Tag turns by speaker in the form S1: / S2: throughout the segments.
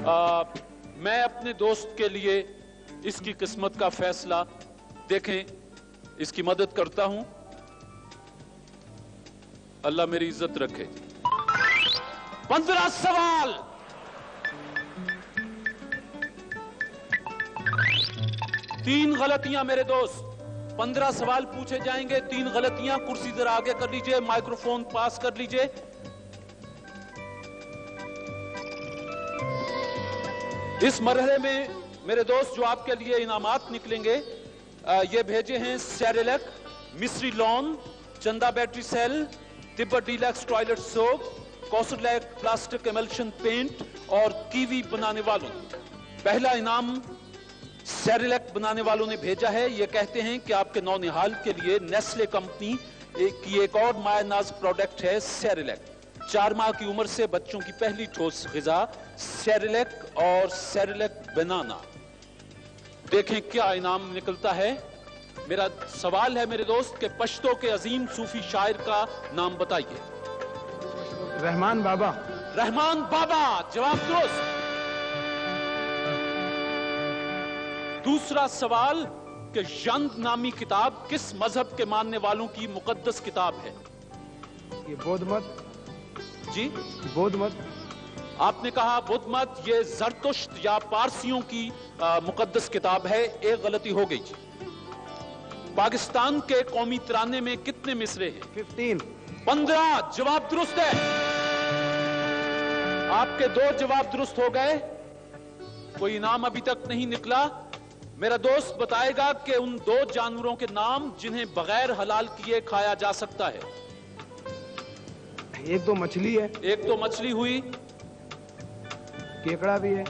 S1: मैं अपने दोस्त के लिए इसकी किस्मत का फैसला देखें, इसकी मदद करता हूं। अल्लाह मेरी इज्जत रखे। 15 सवाल। तीन गलतियां मेरे दोस्त। 15 सवाल पूछे जाएंगे, 3 गलतियां। कुर्सी जरा आगे कर लीजिए, माइक्रोफोन पास कर लीजिए। इस मरहले में मेरे दोस्त जो आपके लिए इनामात निकलेंगे, ये भेजे हैं Cerelac, Misri lawn, Chanda battery cell, Tibet deluxe toilet soap, कौसरलैक प्लास्टिक एमल्शन पेंट और कीवी बनाने वालों ने। पहला इनाम सेरेलैक बनाने वालों ने भेजा है। ये कहते हैं कि आपके नौनिहाल के लिए नेस्ले कंपनी की एक और मायनाज प्रोडक्ट है सेरेलैक। 4 माह की उम्र से बच्चों की पहली ठोस ग़िज़ा सेरेलैक और सेरेलैक बनाना। देखें क्या इनाम निकलता है। मेरा सवाल है मेरे दोस्त के पश्तो के अजीम सूफी शायर का नाम बताइए।
S2: रहमान बाबा।
S1: रहमान बाबा, जवाब दुरुस्त। दूसरा सवाल कि जंद नामी किताब किस मजहब के मानने वालों की मुकद्दस किताब है?
S2: ये बौद्ध मत।
S1: जी,
S2: बौद्ध मत।
S1: आपने कहा बुद्ध मत। ये जरतुश्त या पारसियों की मुकद्दस किताब है। एक गलती हो गई जी। पाकिस्तान के कौमी तराने में कितने मिसरे हैं? 15। जवाब दुरुस्त है। आपके 2 जवाब दुरुस्त हो गए। कोई इनाम अभी तक नहीं निकला। मेरा दोस्त बताएगा कि उन 2 जानवरों के नाम जिन्हें बगैर हलाल किए खाया जा सकता है।
S2: एक तो मछली है।
S1: एक तो मछली हुई,
S2: केकड़ा भी है।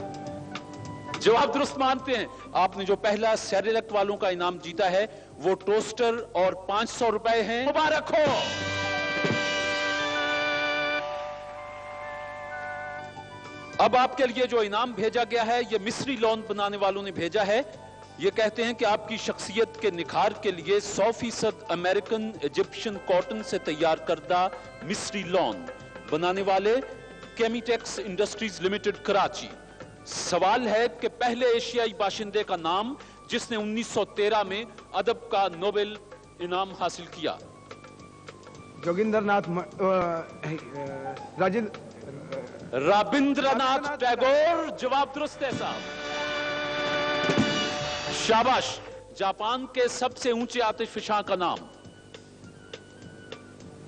S1: जवाब दुरुस्त मानते हैं। आपने जो पहला सेरेलैक वालों का इनाम जीता है वो टोस्टर और 500 रुपए हैं। मुबारक हो। अब आपके लिए जो इनाम भेजा गया है ये मिस्री लॉन बनाने वालों ने भेजा है। ये कहते हैं कि आपकी शख्सियत के निखार के लिए 100% अमेरिकन इजिप्शियन कॉटन से तैयार करदा मिस्री लॉन बनाने वाले केमिटेक्स इंडस्ट्रीज लिमिटेड कराची। सवाल है कि पहले एशियाई बाशिंदे का नाम जिसने 1913 में अदब का नोबेल इनाम हासिल किया।
S2: जोगिंद्रनाथ
S1: रविंद्रनाथ टैगोर। जवाब दुरुस्त है साहब। शाबाश। जापान के सबसे ऊंचे आतिशफशां का नाम?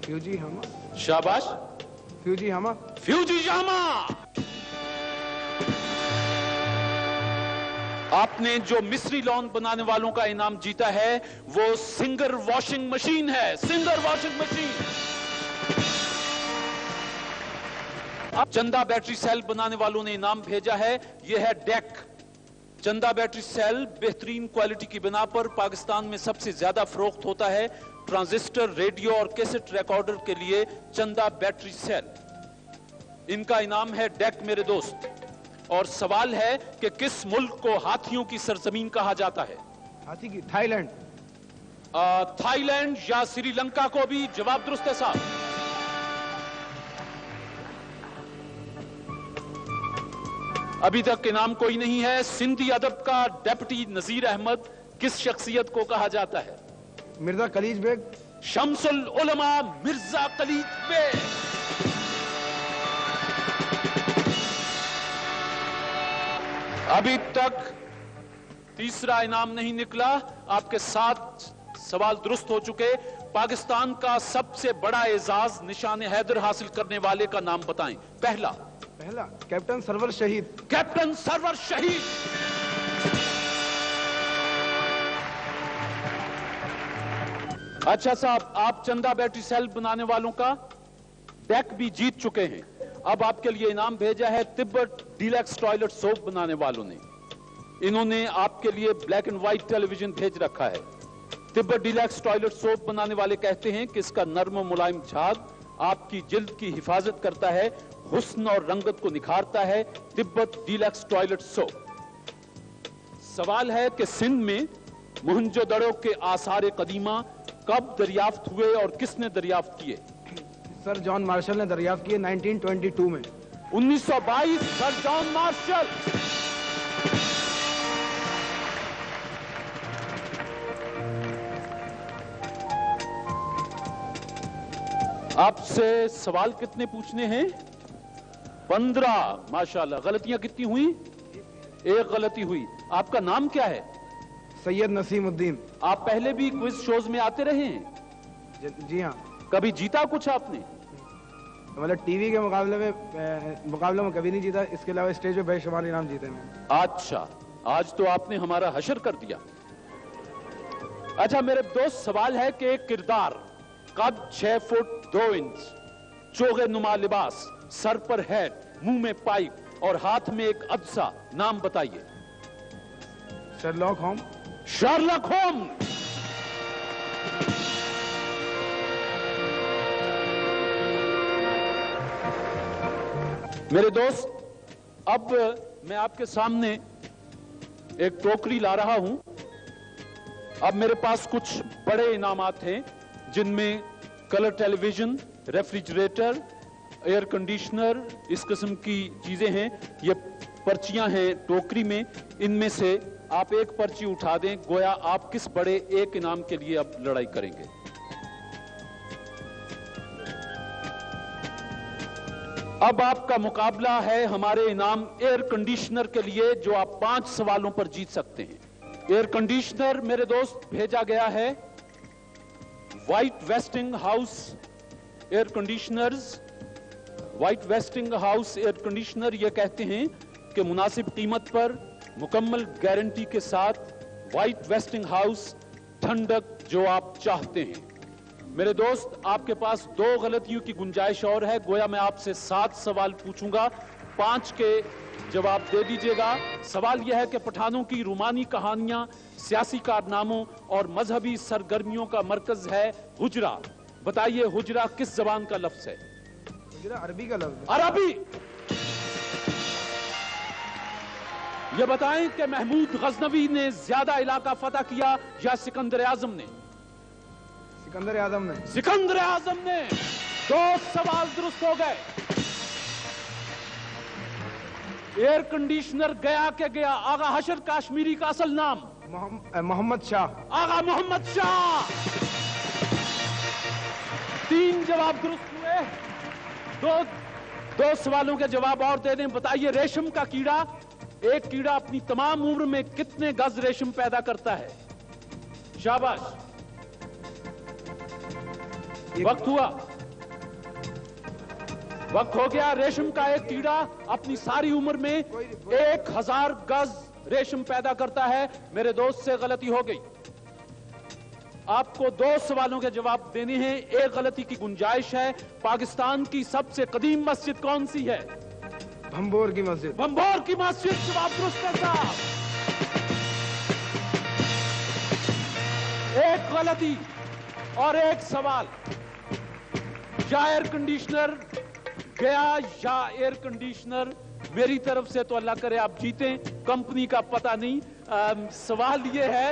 S2: फ्यूजीयामा।
S1: शाबाश।
S2: फ्यूजीयामा।
S1: फ्यूजीयामा। आपने जो मिस्री लॉन बनाने वालों का इनाम जीता है वो सिंगर वॉशिंग मशीन है। Singer washing machine. अब चंदा बैटरी सेल बनाने वालों ने इनाम भेजा है। यह है डेक। चंदा बैटरी सेल बेहतरीन क्वालिटी की बिना पर पाकिस्तान में सबसे ज्यादा फरोख्त होता है। ट्रांजिस्टर, रेडियो और कैसेट रिकॉर्डर के लिए चंदा बैटरी सेल। इनका इनाम है डेक मेरे दोस्त। और सवाल है कि किस मुल्क को हाथियों की सरजमीन कहा जाता है?
S2: हाथी की? थाईलैंड।
S1: थाईलैंड या श्रीलंका को भी। जवाब दुरुस्त है साहब। अभी तक इनाम कोई नहीं है। सिंधी अदब का डेप्यूटी नजीर अहमद किस शख्सियत को कहा जाता है?
S2: मिर्जा कलीज बेग।
S1: शम्सुल उलमा मिर्जा कलीज बेग। अभी तक तीसरा इनाम नहीं निकला। आपके 7 सवाल दुरुस्त हो चुके। पाकिस्तान का सबसे बड़ा एजाज निशान हैदर हासिल करने वाले का नाम बताएं। पहला
S2: कैप्टन सरवर शहीद।
S1: कैप्टन सरवर शहीद। अच्छा साहब, आप चंदा बैटरी सेल बनाने वालों का डेक भी जीत चुके हैं। अब आपके लिए इनाम भेजा है तिब्बत डीलक्स टॉयलेट सोप बनाने वालों ने। इन्होंने आपके लिए ब्लैक एंड व्हाइट टेलीविजन भेज रखा है। तिब्बत डीलक्स टॉयलेट सोप बनाने वाले कहते हैं कि इसका नर्म मुलायम झाग आपकी जिल्द की हिफाजत करता है, हुस्न और रंगत को निखारता है। Tibet deluxe toilet soap. सवाल है कि सिंध में मोहनजोदड़ो के आसार कदीमा कब दरियाफ्त हुए और किसने दरियाफ्त किए?
S2: सर जॉन मार्शल ने दरियाफ्त किए 1922 में।
S1: 1922 सर जॉन मार्शल। आपसे सवाल कितने पूछने हैं? 15। माशाल्लाह। गलतियां कितनी हुई? एक गलती हुई। आपका नाम क्या है?
S2: सैयद नसीमुद्दीन।
S1: आप पहले भी क्विज शोज में आते रहे हैं?
S2: जी हाँ।
S1: कभी जीता कुछ आपने?
S2: मतलब टीवी के मुकाबले में कभी नहीं जीता, इसके अलावा स्टेज पे बेशुमार इनाम जीते हैं।
S1: अच्छा, आज तो आपने हमारा हशर कर दिया। अच्छा मेरे दोस्त, सवाल है कि एक किरदार, कद 6 फुट 2 इंच, चोगे नुमा लिबास, सर पर हैट, मुंह में पाइप और हाथ में एक अदसा, नाम बताइए।
S2: शर्लॉक होम।
S1: Sherlock Holmes. मेरे दोस्त, अब मैं आपके सामने एक टोकरी ला रहा हूं। अब मेरे पास कुछ बड़े इनामात हैं, जिनमें colour television, refrigerator, air conditioner, इस किस्म की चीजें हैं। ये पर्चियां हैं टोकरी में, इनमें से आप एक पर्ची उठा दें, गोया आप किस बड़े एक इनाम के लिए अब लड़ाई करेंगे। अब आपका मुकाबला है हमारे इनाम एयर कंडीशनर के लिए, जो आप 5 सवालों पर जीत सकते हैं। एयर कंडीशनर मेरे दोस्त भेजा गया है white wasting house air conditioners. White wasting house air conditioner ये कहते हैं कि मुनासिब कीमत पर, मुकम्मल गारंटी के साथ, व्हाइट वेस्टिंग हाउस, ठंडक जो आप चाहते हैं। मेरे दोस्त, आपके पास 2 गलतियों की गुंजाइश और है। गोया मैं आपसे 7 सवाल पूछूंगा, 5 के जवाब दे दीजिएगा। सवाल यह है कि पठानों की रूमानी कहानियां, सियासी कारनामों और मजहबी सरगर्मियों का मरकज है हुजरा। बताइए हुजरा किस जबान का लफ्ज है?
S2: हुजरा अरबी का लफ्ज।
S1: अरबी। ये बताएं कि महमूद गजनवी ने ज्यादा इलाका फतह किया या सिकंदर आजम ने?
S2: सिकंदर आजम ने।
S1: सिकंदर आजम ने। 2 सवाल दुरुस्त हो गए। एयर कंडीशनर गया के गया आगा हशर काश्मीरी का असल नाम?
S2: मोहम्मद शाह।
S1: आगा मोहम्मद शाह। 3 जवाब दुरुस्त हुए। 2 सवालों के जवाब और दे दें। बताइए रेशम का कीड़ा, एक कीड़ा अपनी तमाम उम्र में कितने गज रेशम पैदा करता है? शाबाश। वक्त हुआ, वक्त हो गया। रेशम का एक कीड़ा अपनी सारी उम्र में 1000 गज रेशम पैदा करता है। मेरे दोस्त से गलती हो गई। आपको 2 सवालों के जवाब देने हैं, एक गलती की गुंजाइश है। पाकिस्तान की सबसे कदीम मस्जिद कौन सी है?
S2: भंबोर की मस्जिद।
S1: भंबोर की मस्जिद। जवाब दुरुस्त है साहब। एक गलती और एक सवाल। या एयर कंडीशनर गया या एयर कंडीशनर, मेरी तरफ से तो अल्लाह करे आप जीतें, कंपनी का पता नहीं। सवाल यह है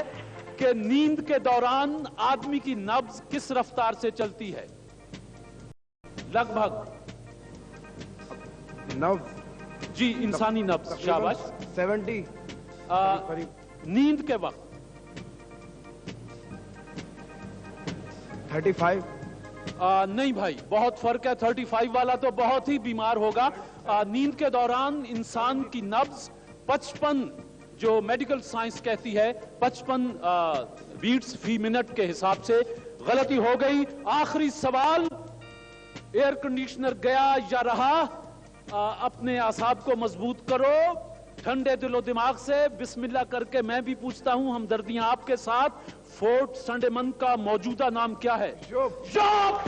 S1: कि नींद के दौरान आदमी की नब्ज किस रफ्तार से चलती है? लगभग।
S2: नब्ज।
S1: जी, इंसानी नब्ज। शाबाश।
S2: 70।
S1: नींद के वक्त
S2: 35।
S1: नहीं भाई, बहुत फर्क है। 35 वाला तो बहुत ही बीमार होगा। नींद के दौरान इंसान की नब्ज 55, जो मेडिकल साइंस कहती है 55 बीट्स फी मिनट के हिसाब से। गलती हो गई। आखिरी सवाल, एयर कंडीशनर गया या रहा? अपने आसाब को मजबूत करो, ठंडे दिलो दिमाग से बिस्मिल्लाह करके मैं भी पूछता हूं, हमदर्दियां आपके साथ। फोर्ट संडेमन का मौजूदा नाम क्या है? शोप।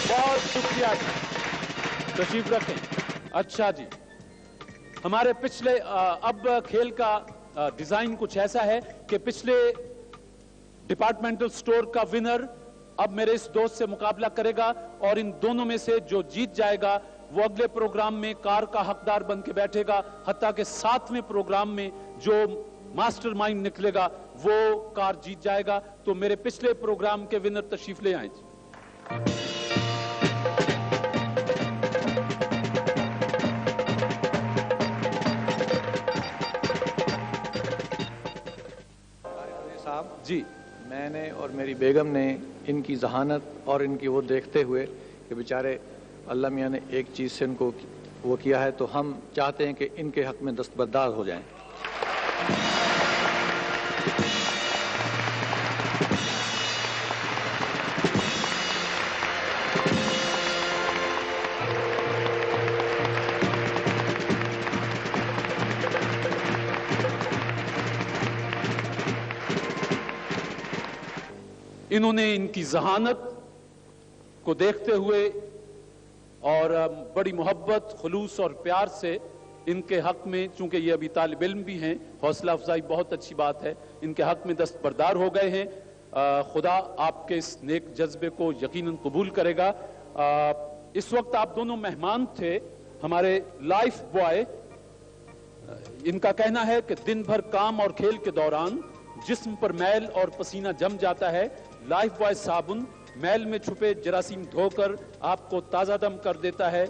S1: बहुत शुक्रिया, तशरीफ रखें। अच्छा जी, हमारे पिछले अब खेल का डिजाइन कुछ ऐसा है कि पिछले डिपार्टमेंटल स्टोर का विनर اب میرے اس دوست سے مقابلہ کرے گا اور ان دونوں میں سے جو جیت جائے گا وہ اگلے پروگرام میں کار کا حقدار بن کے بیٹھے گا، حتیٰ کہ 7ویں پروگرام میں جو ماسٹر مائنڈ نکلے گا وہ کار جیت جائے گا۔ تو میرے پچھلے پروگرام کے ونر تشریف لے آئیں۔
S3: صاحب
S1: جی،
S3: میں نے اور میری بیگم نے ان کی ذہانت اور ان کی وہ دیکھتے ہوئے کہ بیچارے اللہ میاں نے ایک چیز سے ان کو وہ کیا ہے، تو ہم چاہتے ہیں کہ ان کے حق میں دستبردار ہو جائیں۔
S1: انہوں نے ان کی ذہانت کو دیکھتے ہوئے اور بڑی محبت، خلوص اور پیار سے ان کے حق میں، چونکہ یہ ابھی طالب علم بھی ہیں، حوصلہ افزائی بہت اچھی بات ہے، ان کے حق میں دستبردار ہو گئے ہیں۔ خدا آپ کے اس نیک جذبے کو یقیناً قبول کرے گا۔ اس وقت آپ دونوں مہمان تھے۔ ہمارے لائف بوائے، ان کا کہنا ہے کہ دن بھر کام اور کھیل کے دوران جسم پر میل اور پسینہ جم جاتا ہے۔ لائف بوائے صابن میل میں چھپے جراثیم دھو کر آپ کو تازہ دم کر دیتا ہے۔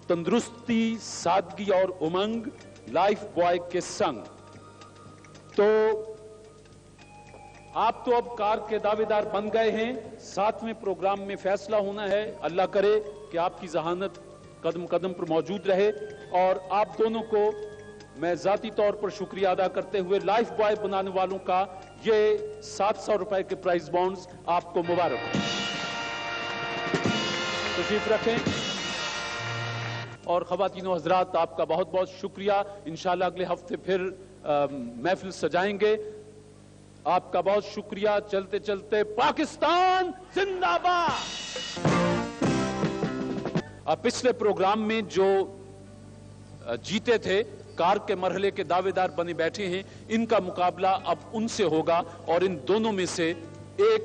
S1: تندرستی، سادگی اور امنگ لائف بوائے کے سنگ۔ تو آپ تو اب کار کے دعوے دار بن گئے ہیں۔ 7ویں پروگرام میں فیصلہ ہونا ہے۔ اللہ کرے کہ آپ کی ذہانت قدم قدم پر موجود رہے، اور آپ دونوں کو میں ذاتی طور پر شکریہ ادا کرتے ہوئے لائف بوائے بنانے والوں کا یہ 700 روپے کے پرائز بانڈز آپ کو مبارک۔ تشریف رکھیں۔ اور خواتین و حضرات، آپ کا بہت بہت شکریہ۔ انشاءاللہ اگلے ہفتے پھر محفل سجائیں گے۔ آپ کا بہت شکریہ۔ چلتے چلتے پاکستان زندہ باد۔ پچھلے پروگرام میں جو جیتے تھے، کار کے مرحلے کے دعوے دار بنے بیٹھے ہیں، ان کا مقابلہ اب ان سے ہوگا، اور ان دونوں میں سے ایک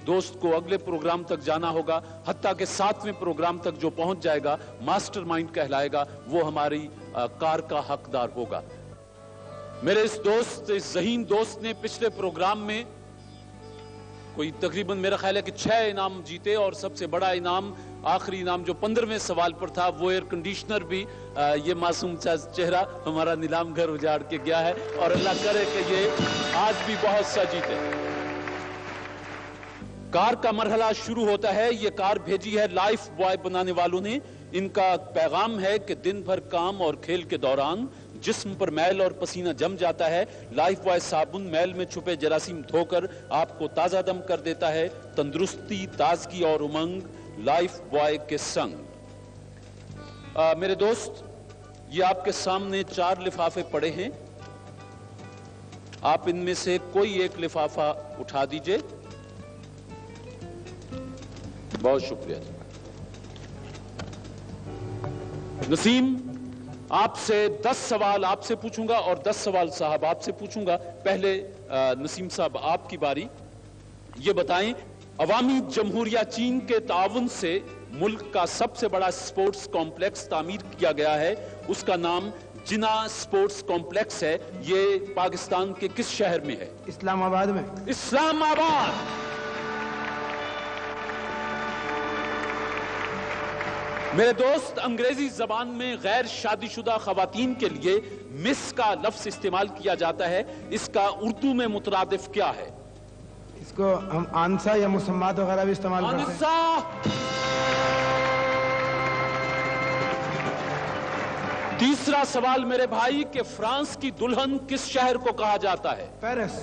S1: دوست کو اگلے پروگرام تک جانا ہوگا، حتیٰ کہ 7ویں پروگرام تک جو پہنچ جائے گا، ماسٹر مائنڈ کہلائے گا، وہ ہماری کار کا حقدار ہوگا۔ میرے اس ذہین دوست نے پچھلے پروگرام میں کوئی تقریباً میرا خیال ہے کہ 6 انعام جیتے، اور سب سے بڑا انعام، آخری انعام جو 15ویں سوال پر تھا، وہ ایئر کنڈیشنر بھی یہ معصوم چہرہ ہمارا نیلام گھر اجاڑ کے گیا ہے، اور اللہ کرے کہ یہ آج بھی بہت سا جیتے۔ کار کا مرحلہ شروع ہوتا ہے۔ یہ کار بھیجی ہے لائف بوائے بنانے والوں نے۔ ان کا پیغام ہے کہ دن بھر کام اور کھیل کے دوران جسم پر میل اور پسینہ جم جاتا ہے۔ لائف بوائے صابن میل میں چھپے جراثیم دھو کر آپ کو تازہ دم کر دیتا ہے۔ تندرستی، تازگی اور امنگ لائف بوائے کے سنگ۔ میرے دوست، یہ آپ کے سامنے 4 لفافے پڑے ہیں۔ آپ ان میں سے کوئی ایک لفافہ اٹھا دیجئے۔ بہت شکریہ۔ نسیم، آپ سے 10 سوال آپ سے پوچھوں گا اور 10 سوال صاحب آپ سے پوچھوں گا۔ پہلے نسیم صاحب، آپ کی باری۔ یہ بتائیں، عوامی جمہوریہ چین کے تعاون سے ملک کا سب سے بڑا سپورٹس کمپلیکس تعمیر کیا گیا ہے، اس کا نام جنا سپورٹس کمپلیکس ہے۔ یہ پاکستان کے کس شہر میں ہے؟
S2: اسلام آباد میں۔
S1: اسلام آباد۔ میرے دوست، انگریزی زبان میں غیر شادی شدہ خواتین کے لیے مس کا لفظ استعمال کیا جاتا ہے، اس کا اردو میں مترادف کیا ہے؟
S2: اس کو ہم آنسا یا مسمات وغیرہ بھی استعمال کرتے ہیں۔
S1: آنسا۔ تیسرا سوال میرے بھائی، کہ فرانس کی دلہن کس شہر کو کہا جاتا ہے؟
S2: پیرس۔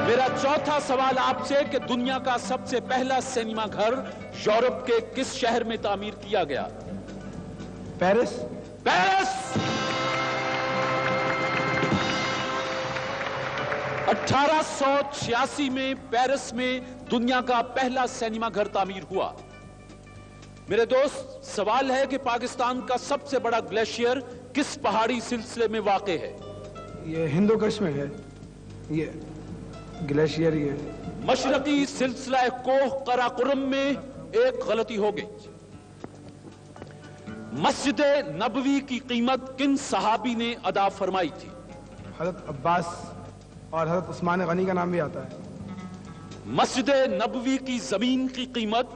S1: میرا چوتھا سوال آپ سے، کہ دنیا کا سب سے پہلا سینما گھر یورپ کے کس شہر میں تعمیر کیا گیا؟
S2: پیرس۔
S1: پیرس۔ 1886 میں پیرس میں دنیا کا پہلا سینما گھر تعمیر ہوا۔ میرے دوست، سوال ہے کہ پاکستان کا سب سے بڑا گلیشیئر کس پہاڑی سلسلے میں واقع ہے؟
S2: یہ ہندو کش میں ہے۔ یہ ग्लेशियर ही है।
S1: मशरकी सिलसिला कोह कराकुरम में एक गलती हो गई। मस्जिद नबवी की कीमत किन सहाबी ने अदा फरमाई थी?
S2: हजरत अब्बास और हजरत उस्मान गनी का नाम भी आता है।
S1: मस्जिद नबवी की जमीन की कीमत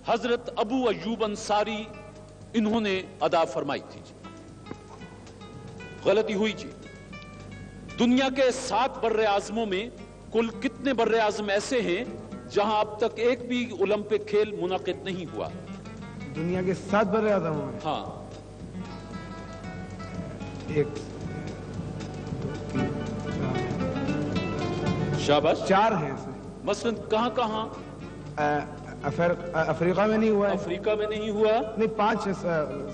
S1: हजरत अबू अयूब अंसारी इन्होंने अदा फरमाई थी। गलती हुई जी। दुनिया के 7 बर्रे आजमों में कुल कितने बर्रे आजम ऐसे हैं जहां अब तक एक भी ओलंपिक खेल मुनाकिद नहीं हुआ?
S2: दुनिया के 7 बर्रे आज़म में
S1: हाँ,
S2: 1 2 3
S1: शाबाश।
S2: 4 हैं ऐसे।
S1: मसलन कहां कहां?
S2: अफ्रीका में नहीं हुआ है।
S1: अफ्रीका में नहीं हुआ।
S2: नहीं 5 है,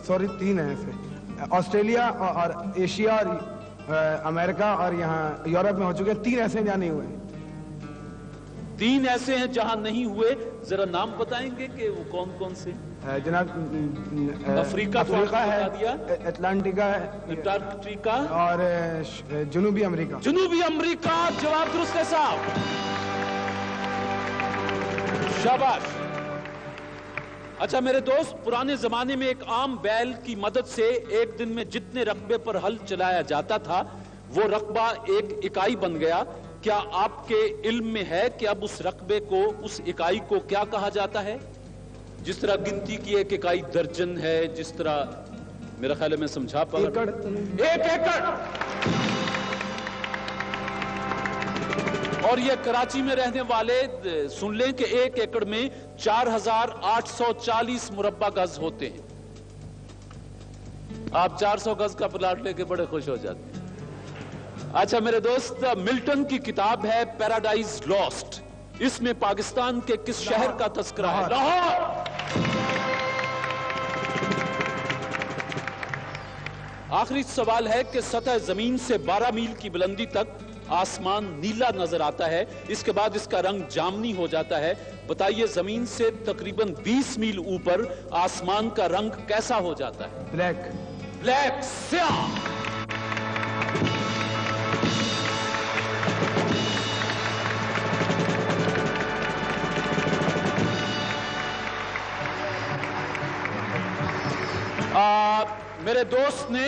S2: सॉरी 3 है ऐसे। ऑस्ट्रेलिया और एशिया और अमेरिका और यहाँ यूरोप में हो चुके हैं। 3 ऐसे हैं जहाँ नहीं हुए।
S1: 3 ऐसे हैं जहां नहीं हुए। जरा नाम बताएंगे कि वो कौन कौन से?
S2: जनाब
S1: अफ्रीका तो
S2: अफ्रीका
S1: आपने
S2: है,
S1: बता दिया।
S2: अटलांटिका है
S1: अंटार्कटिका
S2: और जनूबी अमेरिका।
S1: जनूबी अमेरिका। जवाब दुरुस्त है साहब, शाबाश। अच्छा मेरे दोस्त, पुराने जमाने में एक आम बैल की मदद से एक दिन में जितने रकबे पर हल चलाया जाता था वो रकबा एक इकाई बन गया। क्या आपके इल्म में है कि अब उस रकबे को, उस इकाई को क्या कहा जाता है? जिस तरह गिनती की एक इकाई दर्जन है, जिस तरह मेरा ख्याल है मैं समझा पा रहा हूं।
S2: एकड़।
S1: 1 एकड़। और ये कराची में रहने वाले सुन लें कि 1 एकड़ में 4840 मुरब्बा गज होते हैं। आप 400 गज का प्लाट लेके बड़े खुश हो जाते हैं। अच्छा मेरे दोस्त, मिल्टन की किताब है पैराडाइज लॉस्ट। इसमें पाकिस्तान के किस शहर का तस्करा है? लाहौर। आखिरी सवाल है कि सतह जमीन से 12 मील की बुलंदी तक आसमान नीला नजर आता है, इसके बाद इसका रंग जामनी हो जाता है। बताइए जमीन से तकरीबन 20 मील ऊपर आसमान का रंग कैसा हो जाता है?
S2: ब्लैक।
S1: ब्लैक, स्याह। मेरे दोस्त ने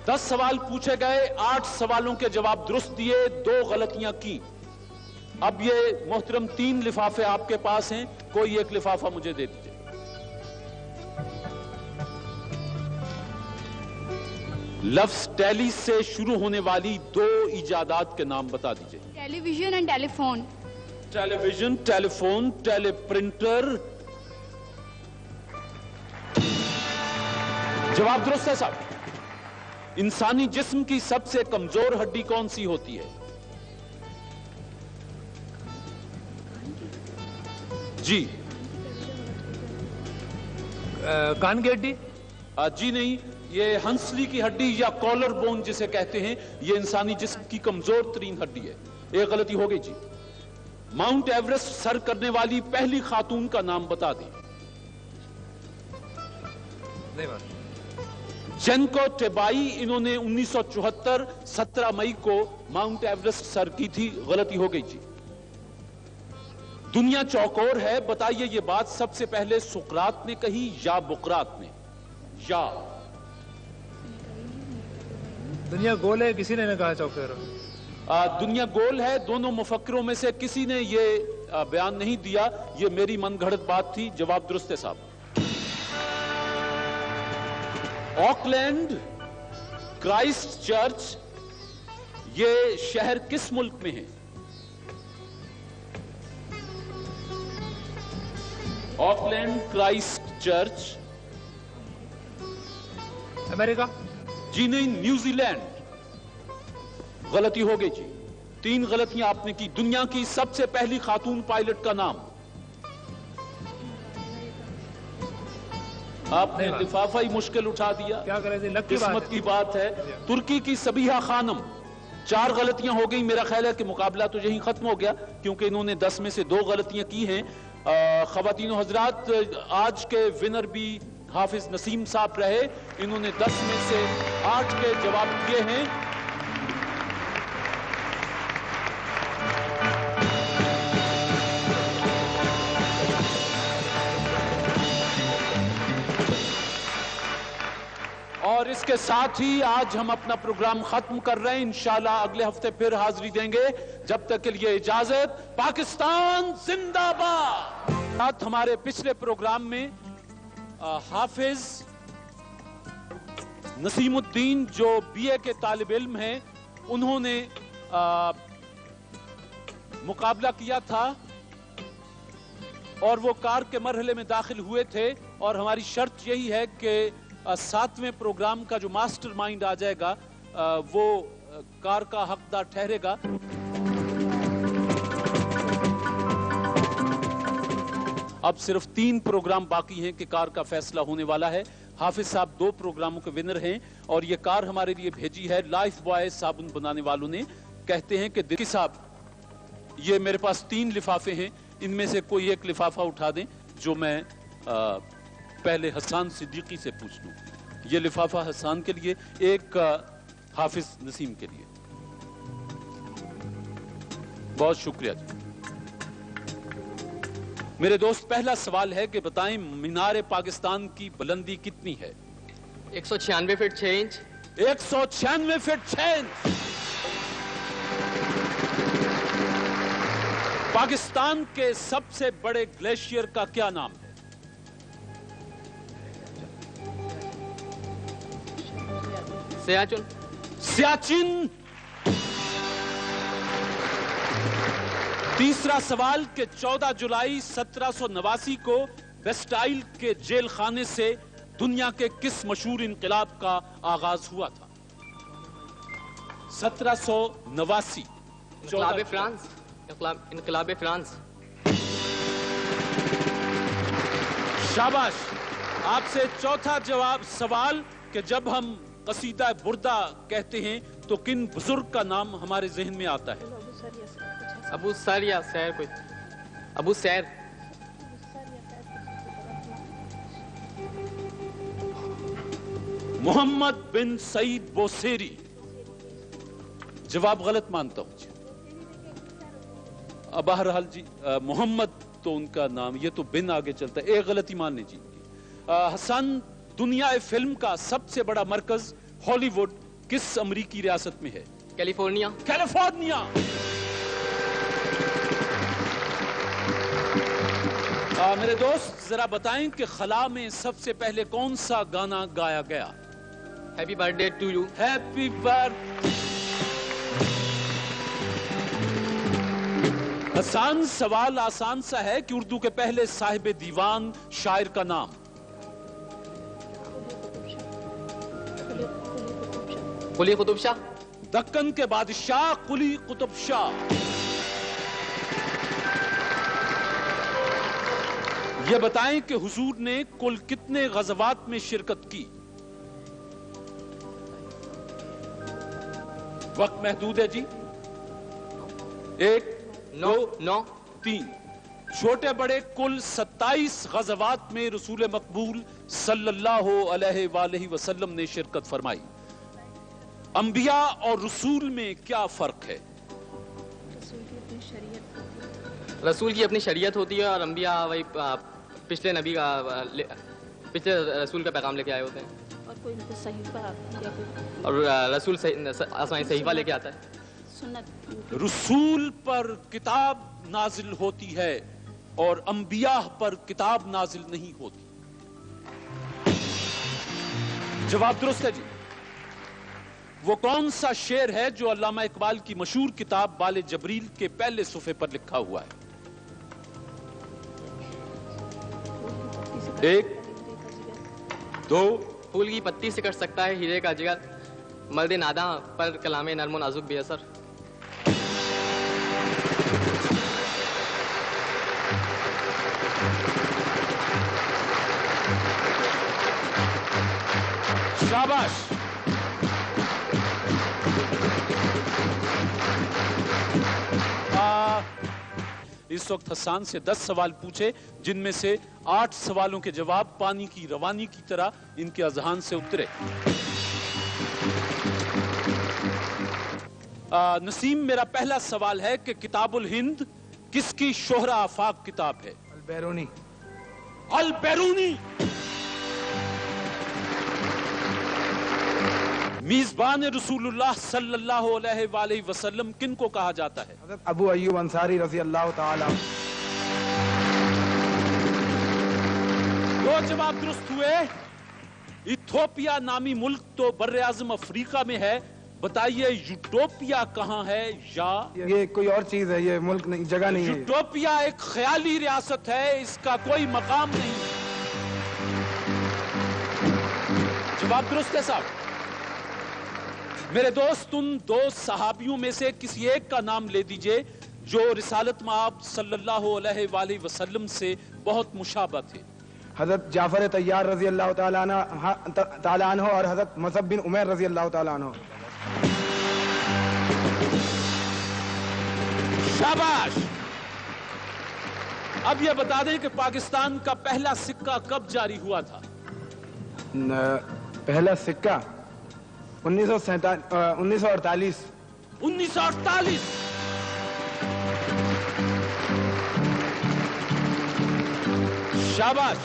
S1: 10 सवाल पूछे गए, 8 सवालों के जवाब दुरुस्त दिए, 2 गलतियां की। अब ये मोहतरम 3 लिफाफे आपके पास हैं, कोई एक लिफाफा मुझे दे दीजिए। लफ्ज टैली से शुरू होने वाली 2 इजादात के नाम बता दीजिए।
S4: Television and telephone.
S1: Television, telephone, teleprinter. जवाब दुरुस्त है साहब। इंसानी जिस्म की सबसे कमजोर हड्डी कौन सी होती है? जी
S5: कान की हड्डी?
S1: जी नहीं, ये हंसली की हड्डी या कॉलर बोन जिसे कहते हैं, ये इंसानी जिस्म की कमजोर तरीन हड्डी है। एक गलती हो गई जी। माउंट एवरेस्ट सर करने वाली पहली खातून का नाम बता दें।
S5: नहीं बात।
S1: जेनको टेबाई, इन्होंने 1974 17 मई को माउंट एवरेस्ट सर की थी। गलती हो गई जी। दुनिया चौकोर है, बताइए ये बात सबसे पहले सुकरात ने कही या बुकरात ने? या
S5: दुनिया गोल है, किसी ने कहा चौकोर।
S1: दुनिया गोल है, दोनों मुफक्किरों में से किसी ने ये बयान नहीं दिया, ये मेरी मनगढ़ंत बात थी। जवाब दुरुस्त है साहब। ऑकलैंड, क्राइस्ट चर्च, ये शहर किस मुल्क में है? Auckland, Christ church.
S5: अमेरिका?
S1: जी नहीं, न्यूजीलैंड। गलती हो गई जी। 3 गलतियां आपने की। दुनिया की सबसे पहली खातून पायलट का नाम? आपने लिफाफा ही मुश्किल उठा दिया।
S5: क्या करें जी, लक की
S1: किस्मत की बात है। तुर्की की सबीहा खानम। 4 गलतियां हो गई। मेरा ख्याल है कि मुकाबला तो यहीं खत्म हो गया, क्योंकि इन्होंने 10 में से 2 गलतियां की हैं। खवातीन हजरात, आज के विनर भी हाफिज नसीम साहब रहे। इन्होंने 10 में से 8 के जवाब दिए हैं। इसके साथ ही आज हम अपना प्रोग्राम खत्म कर रहे हैं। इंशाल्लाह अगले हफ्ते फिर हाजिरी देंगे। जब तक के लिए इजाजत। पाकिस्तान जिंदाबाद। साथ हमारे पिछले प्रोग्राम में हाफिज नसीमुद्दीन जो बीए के तालिब इल्म हैं, उन्होंने मुकाबला किया था और वो कार के मरहले में दाखिल हुए थे। और हमारी शर्त यही है कि 7वें प्रोग्राम का जो मास्टर माइंड आ जाएगा वो कार का हकदार ठहरेगा। अब सिर्फ 3 प्रोग्राम बाकी हैं कि कार का फैसला होने वाला है। हाफिज साहब 2 प्रोग्रामों के विनर हैं और ये कार हमारे लिए भेजी है लाइफ बॉय साबुन बनाने वालों ने। कहते हैं कि दिल्ली साहब, ये मेरे पास 3 लिफाफे हैं, इनमें से कोई एक लिफाफा उठा दें जो मैं पहले हसन सिद्दीकी से पूछ लूं। ये लिफाफा हसन के लिए, एक हाफिज नसीम के लिए। बहुत शुक्रिया जी। मेरे दोस्त, पहला सवाल है कि बताएं मीनार पाकिस्तान की बुलंदी कितनी है?
S4: 196 feet 6 inch.
S1: 196 feet 6 inch. Pakistan के सबसे बड़े ग्लेशियर का क्या नाम है?
S4: सियाचिन।
S1: सियाचिन। तीसरा सवाल कि 14 जुलाई 1789 को बेस्टाइल के जेल खाने से दुनिया के किस मशहूर इनकलाब का आगाज हुआ था? 1789।
S4: इनकलाब फ्रांस। इनकलाब फ्रांस।
S1: शाबाश। आपसे चौथा जवाब सवाल कि जब हम कसीदा बुर्दा कहते हैं तो किन बुजुर्ग का नाम हमारे जहन में आता है?
S4: अबू सर या सैर कोई। अबू सैर।
S1: मोहम्मद बिन सईद बोसेरी। जवाब गलत मानता हूं जी। बहरहाल जी, मोहम्मद तो उनका नाम, ये तो बिन आगे चलता है। एक गलती मान लीजिए। हसन, दुनिया फिल्म का सबसे बड़ा मरकज हॉलीवुड किस अमरीकी रियासत में है?
S4: कैलिफोर्निया।
S1: कैलिफोर्निया। मेरे दोस्त, जरा बताएं कि खला में सबसे पहले कौन सा गाना गाया गया?
S4: Happy birthday to you.
S1: Happy birthday. Hasan, सवाल आसान सा है कि उर्दू के पहले साहिब दीवान शायर का नाम?
S4: कुली कुतुब शाह।
S1: दक्कन के बादशाह कुली कुतुब शाह। ये बताएं कि हुजूर ने कुल कितने गज़वात में शिरकत की? वक्त महदूद है जी। 1 2
S4: 9
S1: 3। छोटे बड़े कुल 27 गज़वात में रसूल मकबूल सल्लल्लाहु अलैहि वसल्लम ने शिरकत फरमाई। अंबिया और रसूल में क्या फर्क है?
S4: रसूल की अपनी शरीयत होती है और अंबिया वही पिछले नबी का पिछले रसूल का पैगाम लेके आए होते हैं।
S6: और कोई सहीफा या कोई
S4: और रसूल आसमानी सहीफा लेके आता है।
S6: सुन्नत।
S1: रसूल पर किताब नाजिल होती है और अंबिया पर किताब नाजिल नहीं होती। जवाब दुरुस्त है जी। वो कौन सा शेर है जो अल्लामा इकबाल की मशहूर किताब बाले जबरील के पहले सुफे पर लिखा हुआ है? 1 2।
S4: फूल की पत्ती से कट सकता है हीरे का जिगर, मर्द नादा पर कलामे नर्म नाजुक बेअसर।
S1: शाबाश। इस वक्त हसन से 10 सवाल पूछे, जिनमें से 8 सवालों के जवाब पानी की रवानी की तरह इनके अजहान से उतरे। नसीम, मेरा पहला सवाल है कि किताबुल हिंद किसकी शोहरा आफाक किताब है?
S2: अलबैरूनी।
S1: अल बैरूनी। میزبان رسولullah सल्लल्लाहु अलैहि वसल्लम किन को कहा जाता है?
S2: हज़रत अबू अय्यूब अंसारी रज़ी अल्लाह ताला।
S1: दो जवाब दुरुस्त हुए। इथोपिया नामी मुल्क तो बर्रे आज़म अफ्रीका में है, बताइए यूटोपिया कहाँ है? या
S2: ये कोई और चीज है, ये मुल्क नहीं, जगह नहीं है।
S1: यूटोपिया एक ख्याली रियासत है, इसका कोई मकाम नहीं। जवाब दुरुस्त है साहब। मेरे दोस्त, उन दो सहाबियों में से किसी एक का नाम ले दीजिए जो रिसालत मआब सल्लल्लाहु अलैहि वसल्लम से बहुत मुशाबह थे।
S2: हजरत जाफर तैयार रजी अल्लाह ताला अन्हु और हजरत मसअब बिन उमैर रजी अल्लाह ताला अन्हु।
S1: शाबाश। अब यह बता दें कि पाकिस्तान का पहला सिक्का कब जारी हुआ था?
S2: पहला सिक्का 1948।
S1: 1948। शाबाश।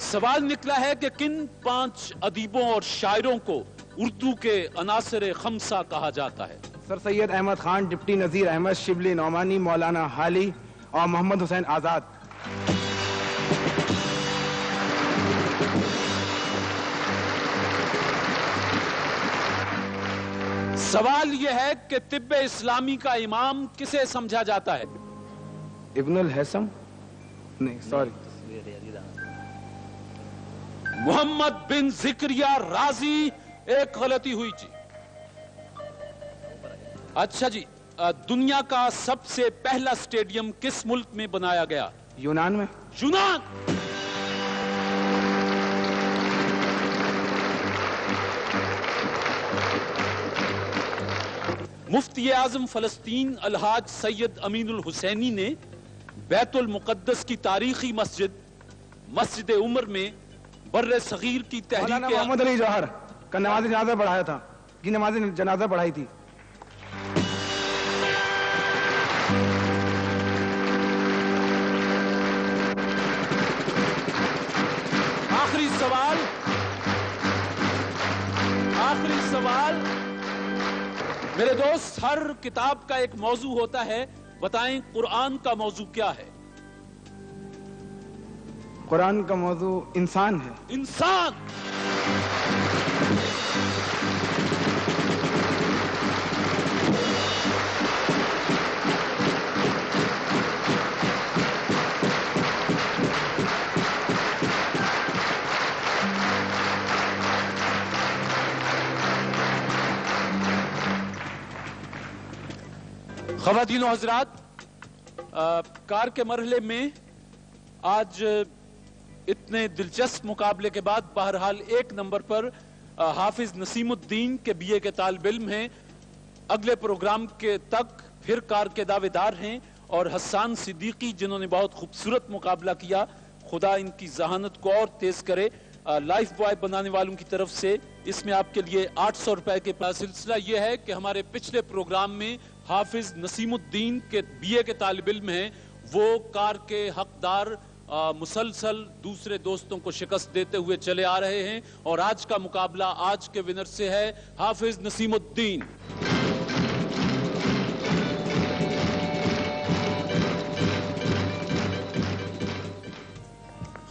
S1: सवाल निकला है कि किन 5 अदीबों और शायरों को उर्दू के अनासर खमसा कहा जाता है?
S2: सर सैयद अहमद खान, डिप्टी नजीर अहमद, शिबली नौमानी, मौलाना हाली और मोहम्मद हुसैन आजाद।
S1: सवाल यह है कि तिब्बे इस्लामी का इमाम किसे समझा जाता है?
S2: इब्नुल हैसम नहीं, सॉरी,
S1: मोहम्मद बिन जिक्रिया राजी। एक गलती हुई जी। अच्छा जी, दुनिया का सबसे पहला स्टेडियम किस मुल्क में बनाया गया?
S2: यूनान में।
S1: यूनान। मुफ्ती आजम फलस्तीन अलहाज सैयद अमीनुल हुसैनी ने बैतुल मुकद्दस की तारीखी मस्जिद उमर में बर्रे सगीर की तहरीक
S2: मोहम्मद अली जौहर का नमाज जनाजा पढ़ाया था, की नमाज जनाजा पढ़ाई थी।
S1: आखिरी सवाल मेरे दोस्त, हर किताब का एक मौजू होता है, बताएं कुरान का मौजू क्या है?
S2: कुरान का मौजू इंसान है।
S1: इंसान। ख़वातीन और हज़रात, कार के मरहले में आज इतने दिलचस्प मुकाबले के बाद बहरहाल 1 नंबर पर हाफिज नसीमुद्दीन के बीए के तालिब इल्म हैं। अगले प्रोग्राम के तक फिर कार के दावेदार हैं और हसन सिद्दीकी जिन्होंने बहुत खूबसूरत मुकाबला किया। खुदा इनकी जहानत को और तेज करे। लाइफ बॉय बनाने वालों की तरफ से इसमें आपके लिए 800 रुपए के पास। सिलसिला यह है कि हमारे पिछले प्रोग्राम में हाफिज नसीमुद्दीन के बीए के तालिब इल्म हैं, वो कार के हकदार मुसलसल दूसरे दोस्तों को शिकस्त देते हुए चले आ रहे हैं और आज का मुकाबला आज के विनर से है हाफिज नसीमुद्दीन।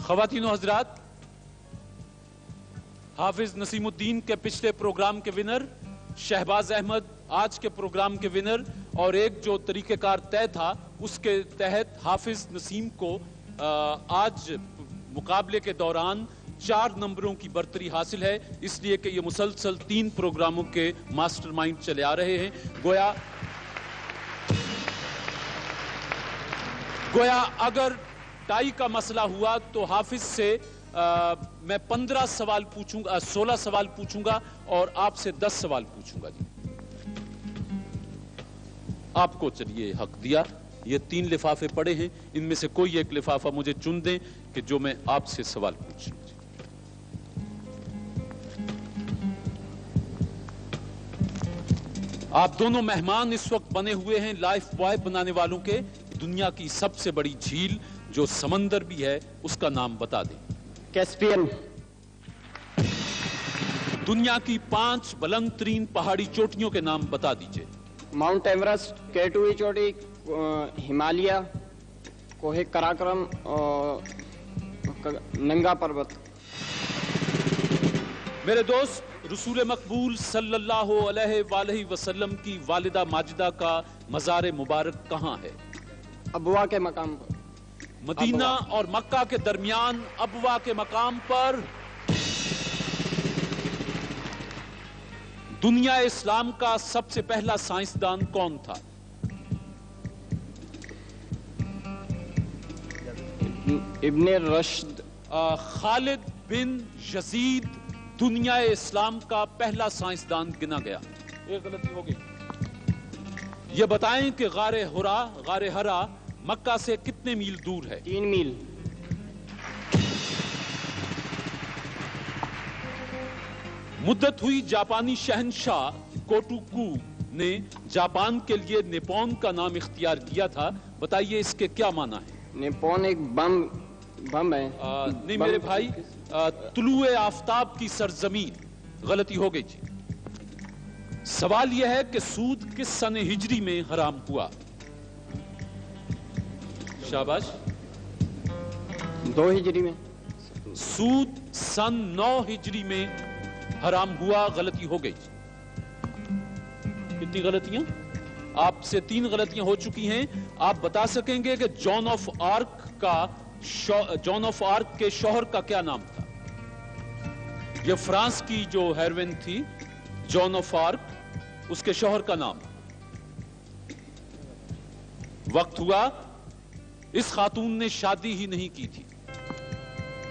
S1: ख़वातीन और हज़रात, हाफिज नसीमुद्दीन के पिछले प्रोग्राम के विनर शहबाज अहमद आज के प्रोग्राम के विनर, और एक जो तरीकेकार तय था उसके तहत हाफिज नसीम को आज मुकाबले के दौरान 4 नंबरों की बर्तरी हासिल है, इसलिए कि ये मुसलसल 3 प्रोग्रामों के मास्टरमाइंड चले आ रहे हैं। गोया अगर टाई का मसला हुआ तो हाफिज से मैं 15 सवाल पूछूंगा, 16 सवाल पूछूंगा और आपसे 10 सवाल पूछूंगा जी। आपको चलिए हक दिया। ये 3 लिफाफे पड़े हैं, इनमें से कोई एक लिफाफा मुझे चुन दें कि जो मैं आपसे सवाल पूछूं। आप दोनों मेहमान इस वक्त बने हुए हैं लाइफ बॉय बनाने वालों के। दुनिया की सबसे बड़ी झील जो समंदर भी है उसका नाम बता दें।
S7: कैस्पियन।
S1: दुनिया की 5 बुलंद तरीन पहाड़ी चोटियों के नाम बता दीजिए।
S7: माउंट एवरेस्ट, केटुई चोटी, हिमालय, कोहे कराक्रम और नंगा पर्वत।
S1: मेरे दोस्त, रसूल मकबूल सल्लल्लाहु अलैहि वसल्लम की वालिदा माजिदा का मज़ार मुबारक कहाँ है?
S7: अबवा के मकाम पर।
S1: मदीना और मक्का के दरमियान अबवा के मकाम पर। दुनिया इस्लाम का सबसे पहला साइंसदान कौन था?
S7: इब्ने रश्द।
S1: खालिद बिन यजीद दुनिया इस्लाम का पहला साइंसदान गिना गया। एक गलती हो गई। यह बताएं कि गारे हरा मक्का से कितने मील दूर है?
S7: 3 मील।
S1: मुद्दत हुई जापानी शहंशाह कोटोकू ने जापान के लिए निप्पॉन का नाम इख्तियार किया था। बताइए इसके क्या माना है?
S7: निप्पॉन एक बम है।
S1: नहीं मेरे भाई, तुलुए आफताब की सरजमीन। गलती हो गई जी। सवाल यह है कि सूद किस सन हिजरी में हराम हुआ? शाबाश।
S7: 2 हिजरी में।
S1: सूद सन 9 हिजरी में हराम हुआ। गलती हो गई। कितनी गलतियां? आपसे 3 गलतियां हो चुकी हैं। आप बता सकेंगे कि जॉन ऑफ आर्क के शौहर का क्या नाम था? यह फ्रांस की जो हेरोइन थी जॉन ऑफ आर्क, उसके शौहर का नाम। वक्त हुआ। इस खातून ने शादी ही नहीं की थी।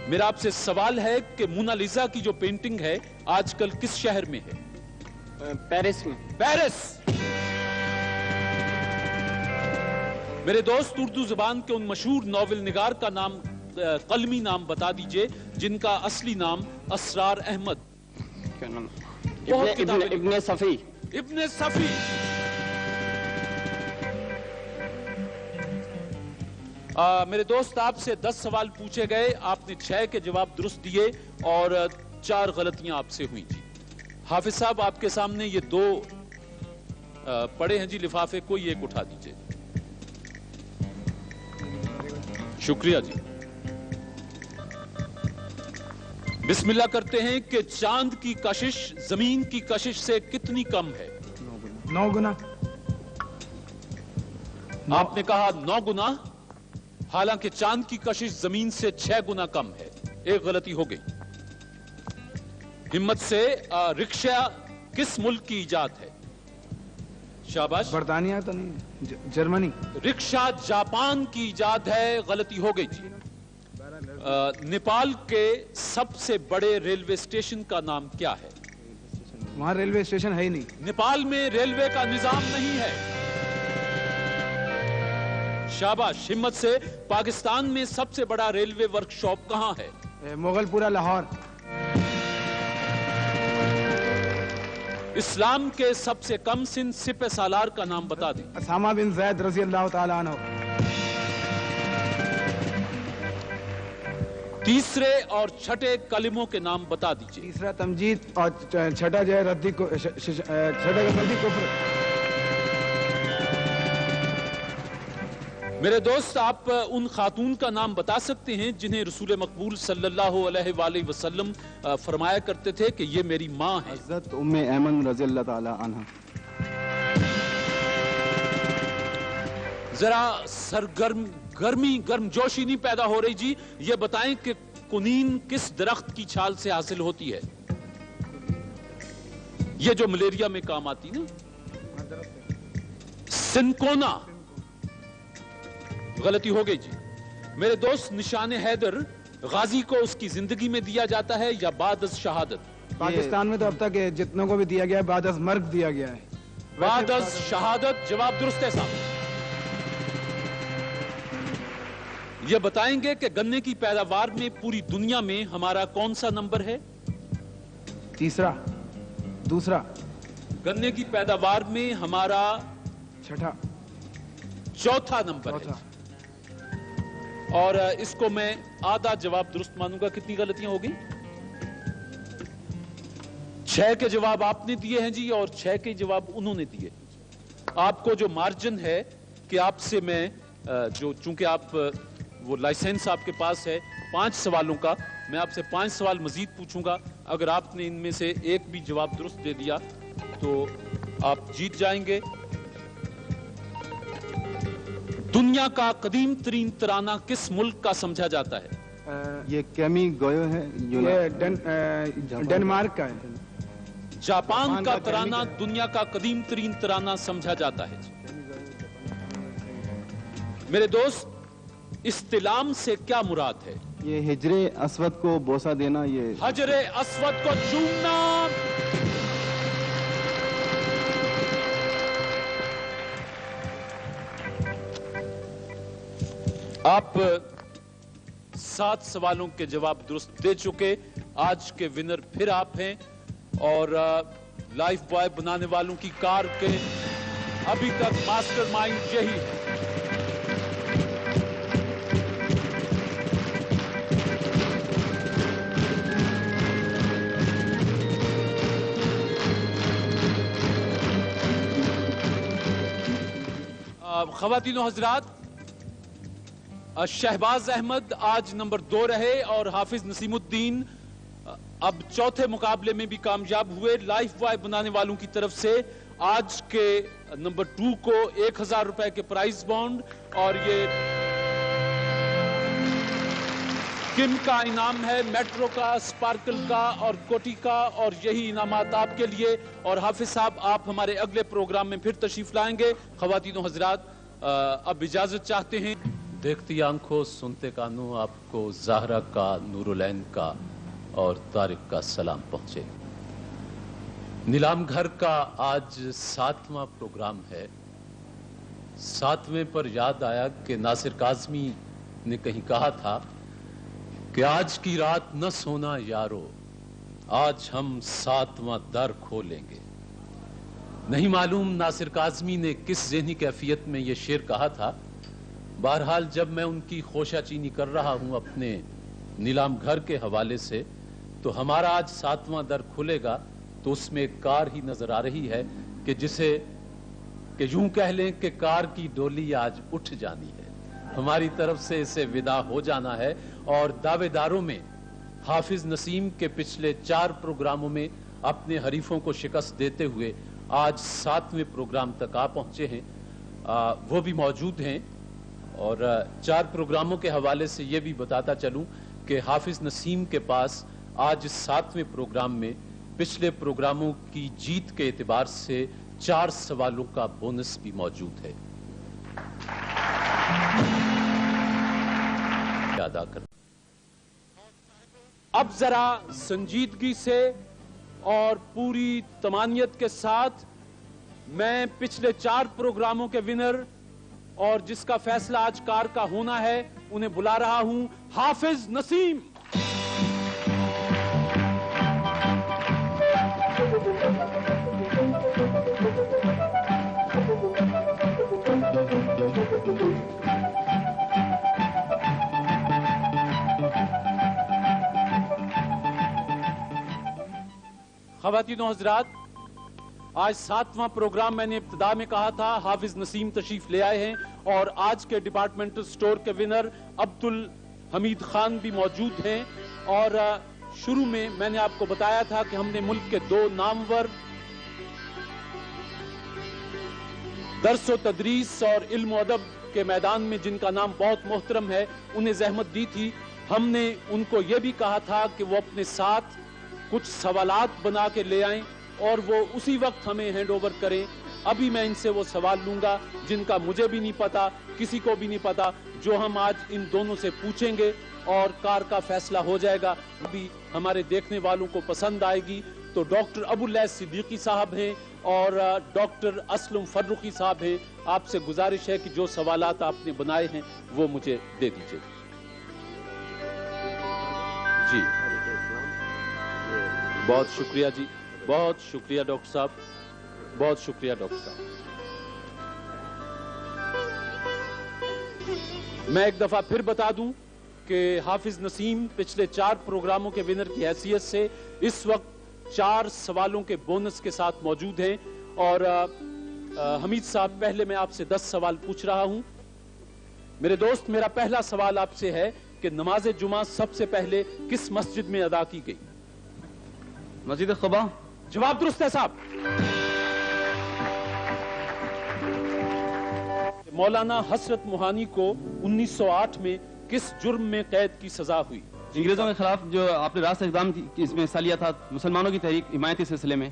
S1: मेरा आपसे सवाल है कि मोनालिसा की जो पेंटिंग है आजकल किस शहर में है?
S7: पेरिस में।
S1: पेरिस। मेरे दोस्त, उर्दू जुबान के उन मशहूर नॉवेल निगार का नाम, कलमी नाम बता दीजिए जिनका असली नाम असरार अहमद।
S7: क्या नाम?
S1: इब्ने
S7: सफी।
S1: इब्ने सफी। मेरे दोस्त, आपसे 10 सवाल पूछे गए, आपने 6 के जवाब दुरुस्त दिए और 4 गलतियां आपसे हुई जी। हाफिज साहब, आपके सामने ये 2 पड़े हैं जी लिफाफे, कोई एक उठा दीजिए। शुक्रिया जी। बिस्मिल्लाह करते हैं कि चांद की कशिश जमीन की कशिश से कितनी कम है?
S2: 9 गुना।
S1: आपने कहा 9 गुना, हालांकि चांद की कशिश जमीन से 6 गुना कम है। एक गलती हो गई। हिम्मत से। रिक्शा किस मुल्क की इजाद है? शाबाश।
S2: बर्तानिया तो नहीं, जर्मनी।
S1: रिक्शा जापान की इजाद है। गलती हो गई जी। नेपाल के सबसे बड़े रेलवे स्टेशन का नाम क्या है?
S2: वहां रेलवे स्टेशन है ही नहीं।
S1: नेपाल में रेलवे का निजाम नहीं है। शाबाश। हिम्मत से। पाकिस्तान में सबसे बड़ा रेलवे वर्कशॉप कहां है?
S2: मोगलपुरा, लाहौर।
S1: इस्लाम के सबसे कम सिन सिपह सालार का नाम बता दें।
S2: उसामा बिन ज़ैद रज़ी अल्लाह ताला अन्हु।
S1: तीसरे और छठे कलिमों के नाम बता दीजिए।
S2: तीसरा तमजीद और छठा जो है रद्दी को, छठे का रद्दी कुफ्र।
S1: मेरे दोस्त, आप उन खातून का नाम बता सकते हैं जिन्हें रसूल मकबूल सल्लल्लाहु अलैहि वसल्लम फरमाया करते थे कि ये मेरी माँ है?
S8: हज़रत उम्मे ऐमन रज़ी अल्लाह ताला अन्हा।
S1: जरा गर्मजोशी नहीं पैदा हो रही जी। ये बताएं कि कुनीन किस दरख्त की छाल से हासिल होती है? ये जो मलेरिया में काम आती ना, सिनकोना। गलती हो गई जी। मेरे दोस्त, निशान हैदर गाजी को उसकी जिंदगी में दिया जाता है या बाद अज़ शहादत?
S2: पाकिस्तान में तो अब तक जितनों को भी दिया गया है बाद अज़ मर्ग दिया गया है।
S1: बाद अज़ शहादत। जवाब दुरुस्त है साहब। यह बताएंगे कि गन्ने की पैदावार में पूरी दुनिया में हमारा कौन सा नंबर है?
S2: तीसरा। दूसरा।
S1: गन्ने की पैदावार में हमारा
S2: छठा।
S1: चौथा नंबर है। और इसको मैं आधा जवाब दुरुस्त मानूंगा। कितनी गलतियां होगी? 6 के जवाब आपने दिए हैं जी और 6 के जवाब उन्होंने दिए। आपको जो मार्जिन है कि आपसे मैं जो चूंकि आप वो लाइसेंस आपके पास है 5 सवालों का, मैं आपसे 5 सवाल मजीद पूछूंगा। अगर आपने इनमें से एक भी जवाब दुरुस्त दे दिया तो आप जीत जाएंगे। दुनिया का कदीम तरीन तराना किस मुल्क का समझा जाता है?
S8: ये कैमी गोयो है जो
S2: ये डेनमार्क का है।
S1: जापान का तराना दुनिया का कदीम तरीन तराना समझा जाता है। मेरे दोस्त, इस्तिलाम से क्या मुराद है?
S8: ये हिजरे अस्वद को बोसा देना, ये
S1: हजरे अस्वद को चूमना। आप 7 सवालों के जवाब दुरुस्त दे चुके। आज के विनर फिर आप हैं और लाइफ बॉय बनाने वालों की कार के अभी तक मास्टरमाइंड यही है। ख़वातीनो हज़रात, शहबाज अहमद आज नंबर 2 रहे और हाफिज नसीमुद्दीन अब चौथे मुकाबले में भी कामयाब हुए। लाइफ बॉय बनाने वालों की तरफ से आज के नंबर 2 को 1000 रुपए के प्राइज बॉन्ड और ये किम का इनाम है, मेट्रो का, स्पार्कल का और कोटी का, और यही इनामात आपके लिए। और हाफिज साहब, आप हमारे अगले प्रोग्राम में फिर तशरीफ लाएंगे। ख़वातीनो हज़रात, अब इजाजत चाहते हैं। देखती आंखों सुनते कानों, आपको ज़ाहरा का, नूरुलैन का और तारिक का सलाम पहुंचे। नीलाम घर का आज 7वां प्रोग्राम है। 7वें पर याद आया कि नासिर काज़मी ने कहीं कहा था कि आज की रात न सोना यारो, आज हम 7वां दर खोलेंगे। नहीं मालूम नासिर काज़मी ने किस ज़हनी कैफियत में यह शेर कहा था। बहरहाल जब मैं उनकी खोशाचीनी कर रहा हूं अपने नीलाम घर के हवाले से, तो हमारा आज 7वां दर खुलेगा तो उसमें एक कार ही नजर आ रही है कि जिसे कि यूं कह लें कि कार की डोली आज उठ जानी है। हमारी तरफ से इसे विदा हो जाना है। और दावेदारों में हाफिज नसीम के पिछले 4 प्रोग्रामों में अपने हरीफों को शिकस्त देते हुए आज 7वें प्रोग्राम तक आ पहुंचे हैं, वो भी मौजूद हैं। और 4 प्रोग्रामों के हवाले से ये भी बताता चलूं कि हाफिज नसीम के पास आज 7वें प्रोग्राम में पिछले प्रोग्रामों की जीत के एतबार से 4 सवालों का बोनस भी मौजूद है। अदा कर अब जरा संजीदगी से और पूरी तमानियत के साथ मैं पिछले 4 प्रोग्रामों के विनर और जिसका फैसला आज कार का होना है उन्हें बुला रहा हूं। हाफिज नसीम। ख़वातीनो हज़रात, आज 7वां प्रोग्राम मैंने इब्तिदा में कहा था हाफिज नसीम तशरीफ ले आए हैं और आज के डिपार्टमेंटल स्टोर के विनर अब्दुल हमीद खान भी मौजूद हैं। और शुरू में मैंने आपको बताया था कि हमने मुल्क के 2 नामवर दर्स व तदरीस और इल्म अदब के मैदान में जिनका नाम बहुत मोहतरम है, उन्हें जहमत दी थी। हमने उनको ये भी कहा था कि वो अपने साथ कुछ सवालात बना के ले आएं और वो उसी वक्त हमें हैंड ओवर करें। अभी मैं इनसे वो सवाल लूंगा जिनका मुझे भी नहीं पता, किसी को भी नहीं पता, जो हम आज इन दोनों से पूछेंगे और कार का फैसला हो जाएगा। अभी हमारे देखने वालों को पसंद आएगी तो डॉक्टर अबुल्लैस सिद्दीकी साहब हैं और डॉक्टर असलम फर्रुखी साहब हैं। आपसे गुजारिश है कि जो सवालात आपने बनाए हैं वो मुझे दे दीजिए। जी बहुत शुक्रिया जी, बहुत शुक्रिया डॉक्टर साहब, बहुत शुक्रिया डॉक्टर साहब। मैं एक दफा फिर बता दूं कि हाफिज नसीम पिछले 4 प्रोग्रामों के विनर की हैसियत से इस वक्त 4 سوالوں کے بونس کے ساتھ موجود ہیں اور حمید صاحب پہلے میں آپ سے 10 سوال پوچھ رہا ہوں. میرے دوست میرا پہلا سوال آپ سے ہے کہ نماز جمعہ سب سے پہلے کس مسجد میں ادا کی گئی؟
S8: مسجد قباء.
S1: جواب درست ہے صاحب. مولانا حسرت موہانی کو 1908 میں کس جرم میں قید کی سزا ہوئی؟
S8: انگریزوں کے خلاف جو آپ نے راست اقدام اس میں حصہ لیا تھا، مسلمانوں کی تحریک حمایتی سلسلے میں.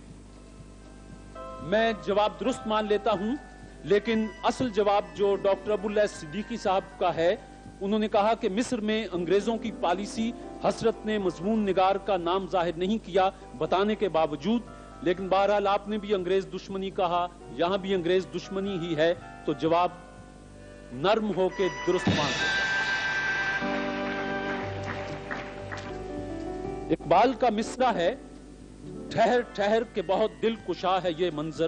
S1: میں جواب درست مان لیتا ہوں، لیکن اصل جواب جو ڈاکٹر ابواللہ صدیقی صاحب کا ہے، انہوں نے کہا کہ مصر میں انگریزوں کی پالیسی، حسرت نے مضمون نگار کا نام ظاہر نہیں کیا بتانے کے باوجود، لیکن بہرحال آپ نے بھی انگریز دشمنی کہا، یہاں بھی انگریز دشمنی ہی ہے، تو جواب نرم ہو کے درست مان لیتا. اقبال کا مصرع ہے، ٹھہر ٹھہر کے بہت دل کشا ہے یہ منظر،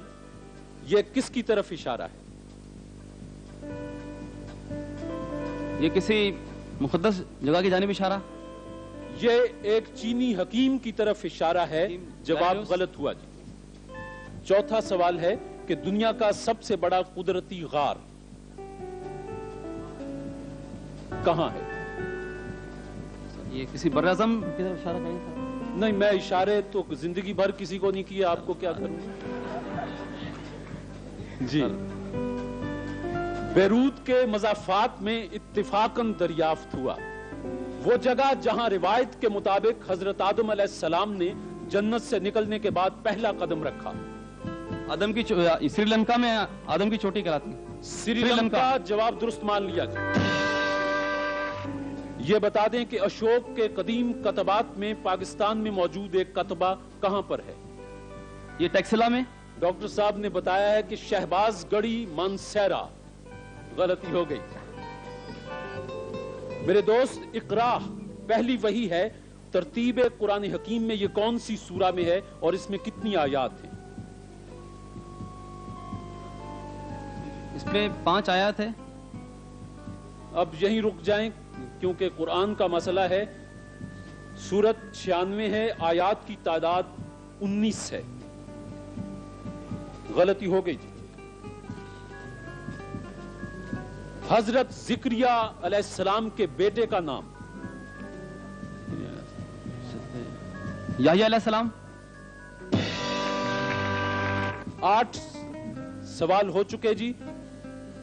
S1: یہ کس کی طرف اشارہ ہے؟
S8: یہ کسی مقدس جگہ کی جانب اشارہ.
S1: یہ ایک چینی حکیم کی طرف اشارہ ہے. جواب غلط ہوا جی. چوتھا سوال ہے کہ دنیا کا سب سے بڑا قدرتی غار کہاں ہے؟
S8: یہ کسی بر اعظم کی طرف اشارہ کریں تھا.
S1: نہیں، میں اشارے تو زندگی بھر کسی کو نہیں کیا، آپ کو کیا کروں جی. بیروت کے مضافات میں اتفاقاً دریافت ہوا وہ جگہ جہاں روایت کے مطابق حضرت آدم علیہ السلام نے جنت سے نکلنے کے بعد پہلا قدم رکھا.
S8: آدم کی سری لنکا میں آدم کی چوٹی کراتی.
S1: سری لنکا. جواب درست مان لیا جائے. یہ بتا دیں کہ اشوک کے قدیم کتبات میں پاکستان میں موجود ایک کتبہ کہاں پر ہے؟
S8: یہ ٹیکسلا میں.
S1: ڈاکٹر صاحب نے بتایا ہے کہ شہباز گڑھی مانسیرا. غلطی ہو گئی. میرے دوست اقرا پہلی وحی ہے، ترتیب قرآن حکیم میں یہ کون سی سورہ میں ہے اور اس میں کتنی آیات ہیں؟
S8: اس میں 5 آیات ہے.
S1: اب یہیں رک جائیں کیونکہ قرآن کا مسئلہ ہے. سورت 96 ہے، آیات کی تعداد 19 ہے. غلطی ہو گئی جی. حضرت زکریا علیہ السلام کے بیٹے کا نام؟
S8: یحییٰ علیہ السلام.
S1: 8 سوال ہو چکے جی.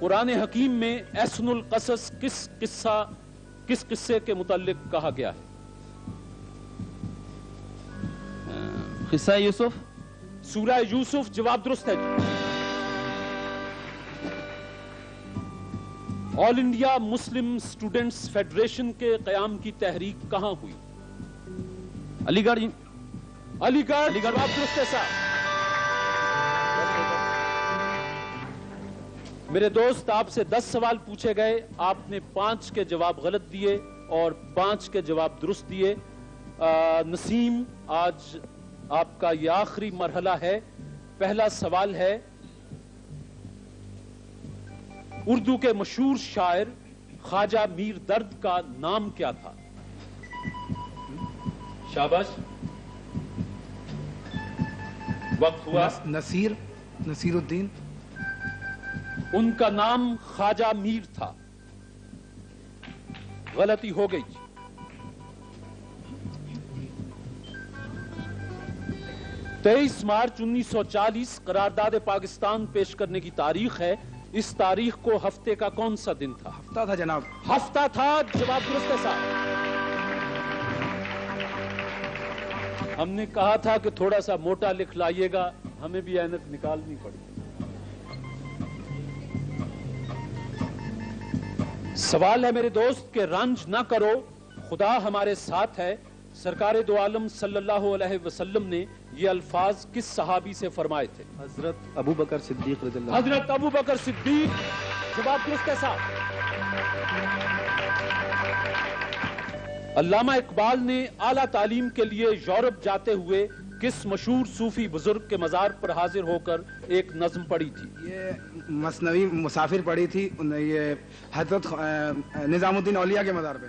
S1: قرآن حکیم میں احسن القصص کس قصے کے متعلق کہا گیا ہے؟
S8: قصہ یوسف.
S1: سورہ یوسف. جواب درست ہے جی. آل انڈیا مسلم اسٹوڈنٹس فیڈریشن کے قیام کی تحریک کہاں ہوئی؟
S8: علی گڑھ.
S1: علی گڑھ. جواب درست ہے صاحب. میرے دوست آپ سے 10 سوال پوچھے گئے، آپ نے 5 کے جواب غلط دیے اور 5 کے جواب درست دیے. نسیم، آج آپ کا یہ آخری مرحلہ ہے. پہلا سوال ہے، اردو کے مشہور شاعر خواجہ میر درد کا نام کیا تھا؟ شاباش. وقت ہوا.
S2: نصیر الدین.
S1: ان کا نام خواجہ میر تھا. غلطی ہو گئی. 23 مارچ 1940 قرارداد پاکستان پیش کرنے کی تاریخ ہے. اس تاریخ کو ہفتے کا کون سا دن تھا؟
S2: ہفتہ تھا جناب.
S1: ہفتہ تھا. جواب درست ہے صاحب. ہم نے کہا تھا کہ تھوڑا سا موٹا لکھ لائیے گا، ہمیں بھی اینک نکالنی پڑی. سوال ہے میرے دوست کہ رنج نہ کرو، خدا ہمارے ساتھ ہے. سرکار دو عالم صلی اللہ علیہ وسلم نے یہ الفاظ کس صحابی سے فرمائے تھے؟
S8: حضرت ابو بکر صدیق رضی اللہ.
S1: حضرت ابو بکر صدیق. جواب درست ہے صاحب. علامہ اقبال نے اعلیٰ تعلیم کے لیے یورپ جاتے ہوئے کس مشہور صوفی بزرگ کے مزار پر حاضر ہو کر ایک نظم پڑھی تھی؟
S2: یہ مثنوی مسافر پڑھی تھی، یہ حضرت نظام الدین اولیاء کے مزار پہ.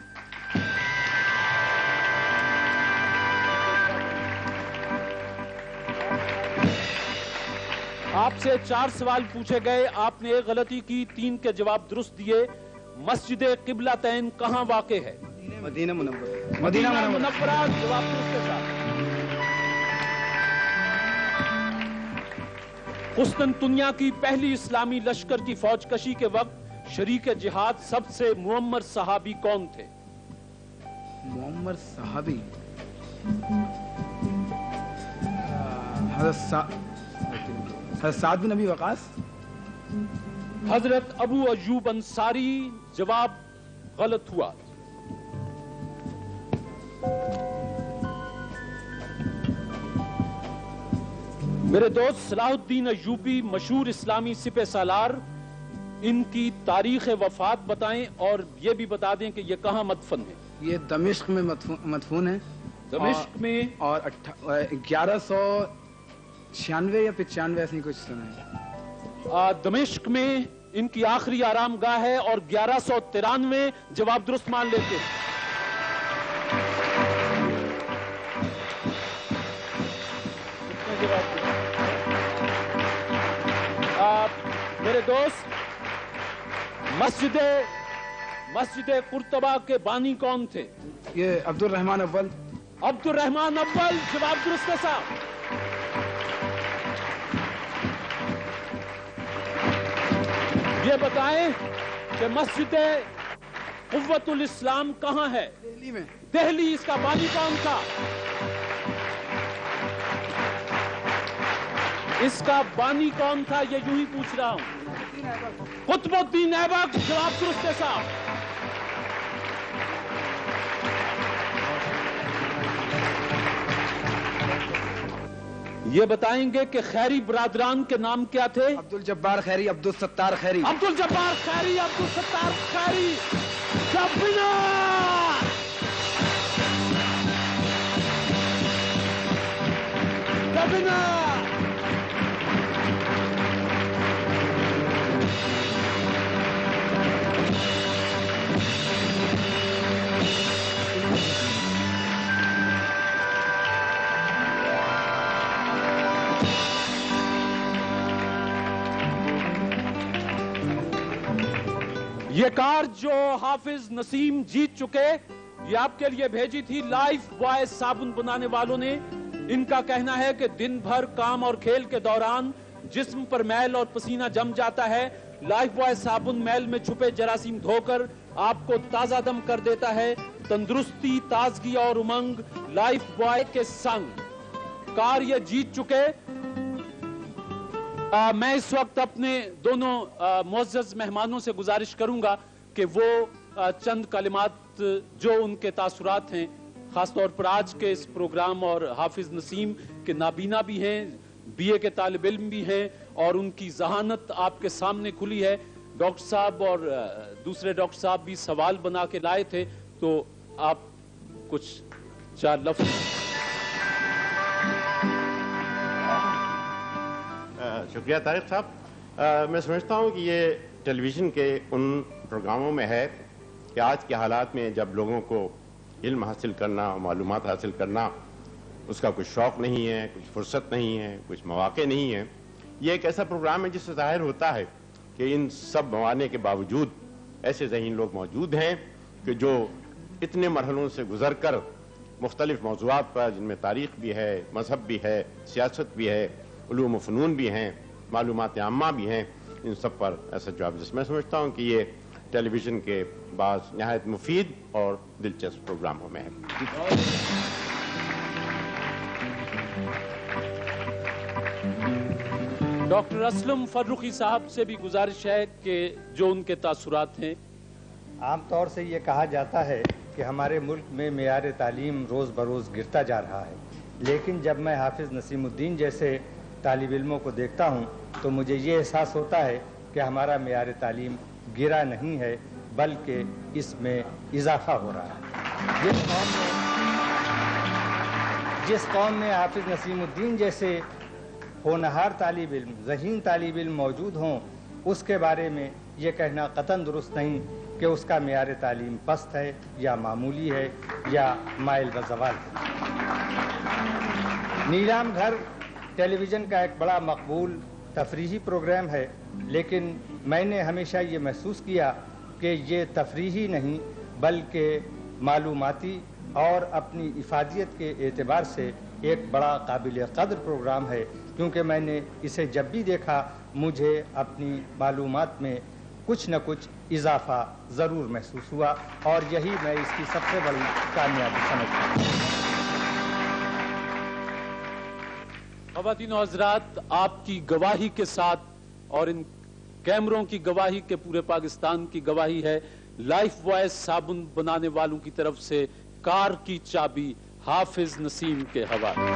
S1: آپ سے 4 سوال پوچھے گئے، آپ نے ایک غلطی کی، 3 کے جواب درست دیے۔ مسجد قبلتین کہاں واقع ہے؟
S2: مدینہ منورہ۔
S1: مدینہ منورہ، جواب درست کے ساتھ۔ قسطنطنیہ کی پہلی اسلامی لشکر کی فوج کشی کے وقت شریک جہاد سب سے معمر صحابی کون تھے؟
S2: معمر صحابی حضرت سعد بن ابی وقاص۔
S1: حضرت ابو ایوب انصاری، جواب غلط ہوا۔ میرے دوست صلاح الدین ایوبی مشہور اسلامی سپہ سالار، ان کی تاریخ وفات بتائیں اور یہ بھی بتا دیں کہ یہ کہاں مدفن ہے؟
S2: یہ دمشق میں مدفون ہے،
S1: دمشق میں،
S2: اور 1196 یا 95 ایسی کچھ سنا ہے۔
S1: دمشق میں ان کی آخری آرام گاہ ہے اور 1193 جواب درست مان لیتے ہیں۔ میرے دوست، مسجد قرطبہ کے بانی کون تھے؟
S2: یہ عبد الرحمن اول۔
S1: عبد الرحمن اول، جواب درست کے ساتھ۔ یہ بتائیں کہ مسجد قوت الاسلام کہاں ہے؟
S2: دہلی میں۔
S1: دہلی، اس کا بانی کون تھا؟ اس کا بانی کون تھا یہ یوں ہی پوچھ رہا ہوں۔ قطب الدین ایبک، جواب درست کے ساتھ۔ یہ بتائیں گے کہ خیری برادران کے نام کیا تھے؟
S2: عبد الجبار خیری، عبد الستار خیری۔
S1: عبد الجبار خیری، عبد الستار خیری، شبنا! شبنا! یہ کار جو حافظ نسیم جیت چکے، یہ آپ کے لیے بھیجی تھی لائف بوائے صابن بنانے والوں نے۔ ان کا کہنا ہے کہ دن بھر کام اور کھیل کے دوران جسم پر میل اور پسینہ جم جاتا ہے، لائف بوائے صابن میل میں چھپے جراثیم دھو کر آپ کو تازہ دم کر دیتا ہے۔ تندرستی، تازگی اور امنگ لائف بوائے کے سنگ۔ کار یہ جیت چکے۔ میں اس وقت اپنے دونوں معزز مہمانوں سے گزارش کروں گا کہ وہ چند کلمات جو ان کے تاثرات ہیں، خاص طور پر آج کے اس پروگرام، اور حافظ نسیم کے نابینا بھی ہیں، BA کے طالب علم بھی ہیں، اور ان کی ذہانت آپ کے سامنے کھلی ہے۔ ڈاکٹر صاحب اور دوسرے ڈاکٹر صاحب بھی سوال بنا کے لائے تھے، تو آپ کچھ 4 لفظ۔
S9: شکریہ طارق صاحب۔ میں سمجھتا ہوں کہ یہ ٹیلی ویژن کے ان پروگراموں میں ہے کہ آج کے حالات میں جب لوگوں کو علم حاصل کرنا، معلومات حاصل کرنا، اس کا کچھ شوق نہیں ہے، کچھ فرصت نہیں ہے، کچھ مواقع نہیں ہے، یہ ایک ایسا پروگرام ہے جس سے ظاہر ہوتا ہے کہ ان سب موانع کے باوجود ایسے ذہین لوگ موجود ہیں کہ جو اتنے مرحلوں سے گزر کر مختلف موضوعات پر، جن میں تاریخ بھی ہے، مذہب بھی ہے، سیاست بھی ہے، علوم و فنون بھی ہیں، معلومات عامہ بھی ہیں، ان سب پر ایسا جواب۔ جس میں سمجھتا ہوں کہ یہ ٹیلی ویژن کے بعض نہایت مفید اور دلچسپ پروگراموں میں ہے۔
S1: ڈاکٹر اسلم فرخی صاحب سے بھی گزارش ہے کہ جو ان کے تاثرات ہیں۔
S10: عام طور سے یہ کہا جاتا ہے کہ ہمارے ملک میں معیار تعلیم روز بروز گرتا جا رہا ہے، لیکن جب میں حافظ نسیم الدین جیسے طالب علموں کو دیکھتا ہوں تو مجھے یہ احساس ہوتا ہے کہ ہمارا معیار تعلیم گرا نہیں ہے بلکہ اس میں اضافہ ہو رہا ہے۔ جس قوم میں حافظ نسیم الدین جیسے ہونہار طالب علم، ذہین طالب علم موجود ہوں، اس کے بارے میں یہ کہنا قطعاً درست نہیں کہ اس کا معیار تعلیم پست ہے یا معمولی ہے یا مائل و زوال ہے۔ نیلام گھر ٹیلی ویژن کا ایک بڑا مقبول तफरीही प्रोग्राम है, लेकिन मैंने हमेशा ये महसूस किया कि ये तफरीही नहीं बल्कि मालूमाती और अपनी इफादियत के एतबार से एक बड़ा काबिल कदर प्रोग्राम है, क्योंकि मैंने इसे जब भी देखा मुझे अपनी मालूमात में कुछ न कुछ इजाफा ज़रूर महसूस हुआ, और यही मैं इसकी सबसे बड़ी कामयाबी समझता हूँ।
S1: ख़वातीन और हज़रात, आपकी गवाही के साथ और इन कैमरों की गवाही के पूरे पाकिस्तान की गवाही है, लाइफ वॉइस साबुन बनाने वालों की तरफ से कार की चाबी हाफिज नसीम के हवाले।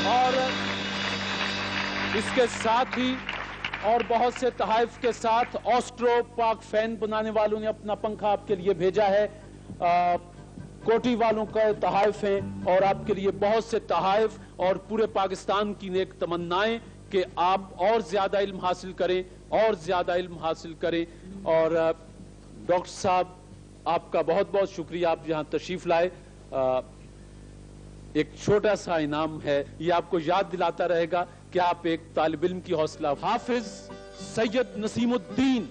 S1: और इसके साथ ही और बहुत से तहाइफ के साथ ऑस्ट्रो पाक फैन बनाने वालों ने अपना पंखा आपके लिए भेजा है। कोटी वालों का तहाइफ हैं और आपके लिए बहुत से तहाइफ और पूरे पाकिस्तान की नेक तमन्नाएं कि आप और ज्यादा इल्म हासिल करें और ज्यादा इल्म हासिल करें। और डॉक्टर साहब, आपका बहुत बहुत शुक्रिया, आप यहाँ तशरीफ लाए। एक छोटा सा इनाम है, ये आपको याद दिलाता रहेगा कि आप एक तालिब इल्म की हौसला। हाफिज सैयद नसीमुद्दीन।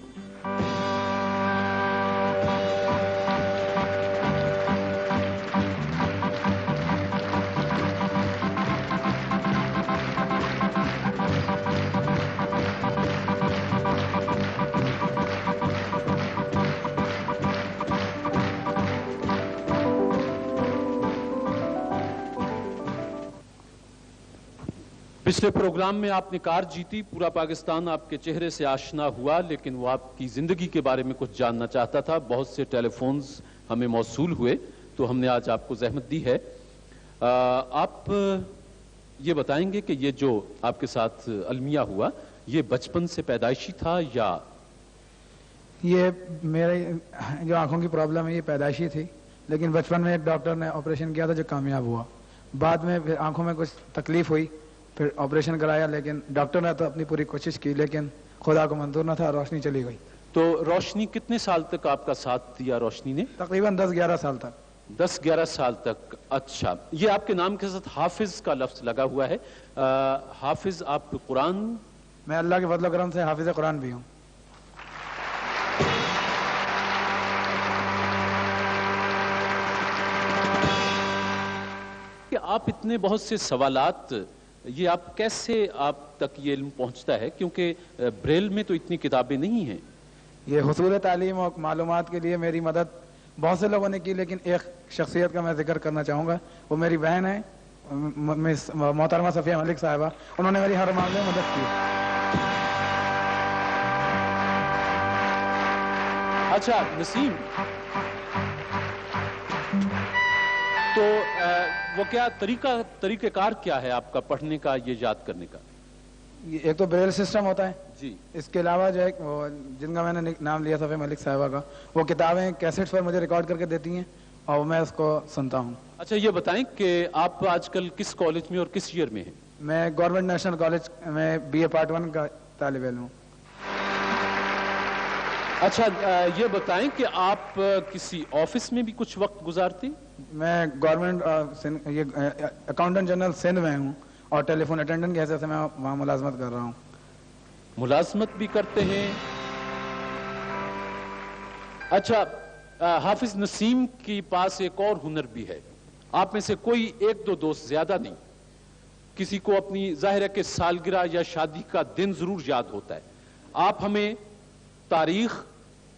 S1: पिछले प्रोग्राम में आपने कार जीती, पूरा पाकिस्तान आपके चेहरे से आशना हुआ, लेकिन वो आपकी जिंदगी के बारे में कुछ जानना चाहता था। बहुत से टेलीफोन्स हमें मौसूल हुए तो हमने आज आपको जहमत दी है। आप ये बताएंगे कि ये जो आपके साथ अलमिया हुआ, ये बचपन से पैदाइशी था या?
S2: ये मेरे जो आंखों की प्रॉब्लम है ये पैदाइशी थी, लेकिन बचपन में एक डॉक्टर ने ऑपरेशन किया था जो कामयाब हुआ। बाद में फिर आंखों में कुछ तकलीफ हुई, फिर ऑपरेशन कराया, लेकिन डॉक्टर ने तो अपनी पूरी कोशिश की, लेकिन खुदा को मंजूर न था, रोशनी चली गई।
S1: तो रोशनी कितने साल तक आपका साथ दिया रोशनी ने?
S2: तकरीबन 10-11 साल तक।
S1: 10-11 साल तक। अच्छा, ये आपके नाम के साथ हाफिज का लफ्ज लगा हुआ है। हाफिज आप कुरान?
S2: मैं अल्लाह के फजल करम से हाफिज कुरान भी हूँ।
S1: कि आप इतने बहुत से सवालात, ये आप कैसे आप तक ये इल्म पहुंचता है, क्योंकि ब्रेल में तो इतनी किताबें नहीं हैं।
S2: ये हुसूल तालीम और मालूमात के लिए मेरी मदद बहुत से लोगों ने की, लेकिन एक शख्सियत का मैं जिक्र करना चाहूँगा। वो मेरी बहन है, मिस मोहतरमा सफिया मलिक साहिबा। उन्होंने मेरी हर मामले में मदद की।
S1: अच्छा नसीम, तो वो क्या तरीक़ेकार क्या है आपका पढ़ने का, ये याद करने का?
S2: एक तो ब्रेल सिस्टम होता है
S1: जी,
S2: इसके अलावा जो है जिनका मैंने नाम लिया सफिया मलिक साहिबा का, वो किताबें कैसेट्स पर मुझे रिकॉर्ड करके देती हैं और मैं उसको सुनता हूँ। अच्छा,
S1: ये बताएं कि आप आजकल किस कॉलेज में और किस ईयर में हैं?
S2: मैं गवर्नमेंट नेशनल कॉलेज में BA पार्ट 1 का तालिब इल्म हूँ।
S1: अच्छा, ये बताएं कि आप किसी ऑफिस में भी कुछ वक्त गुजारते?
S2: मैं गवर्नमेंट ये अकाउंटेंट जनरल सिंध में हूँ और टेलीफोन अटेंडेंट की हैसियत से मैं वहाँ मुलाजमत कर रहा हूँ।
S1: मुलाजमत भी करते हैं। अच्छा, हाफिज नसीम के पास एक और हुनर भी है। आप में से कोई एक दो दोस्त, ज्यादा नहीं, किसी को अपनी जाहिर है कि सालगिरह या शादी का दिन जरूर याद होता है। आप हमें तारीख,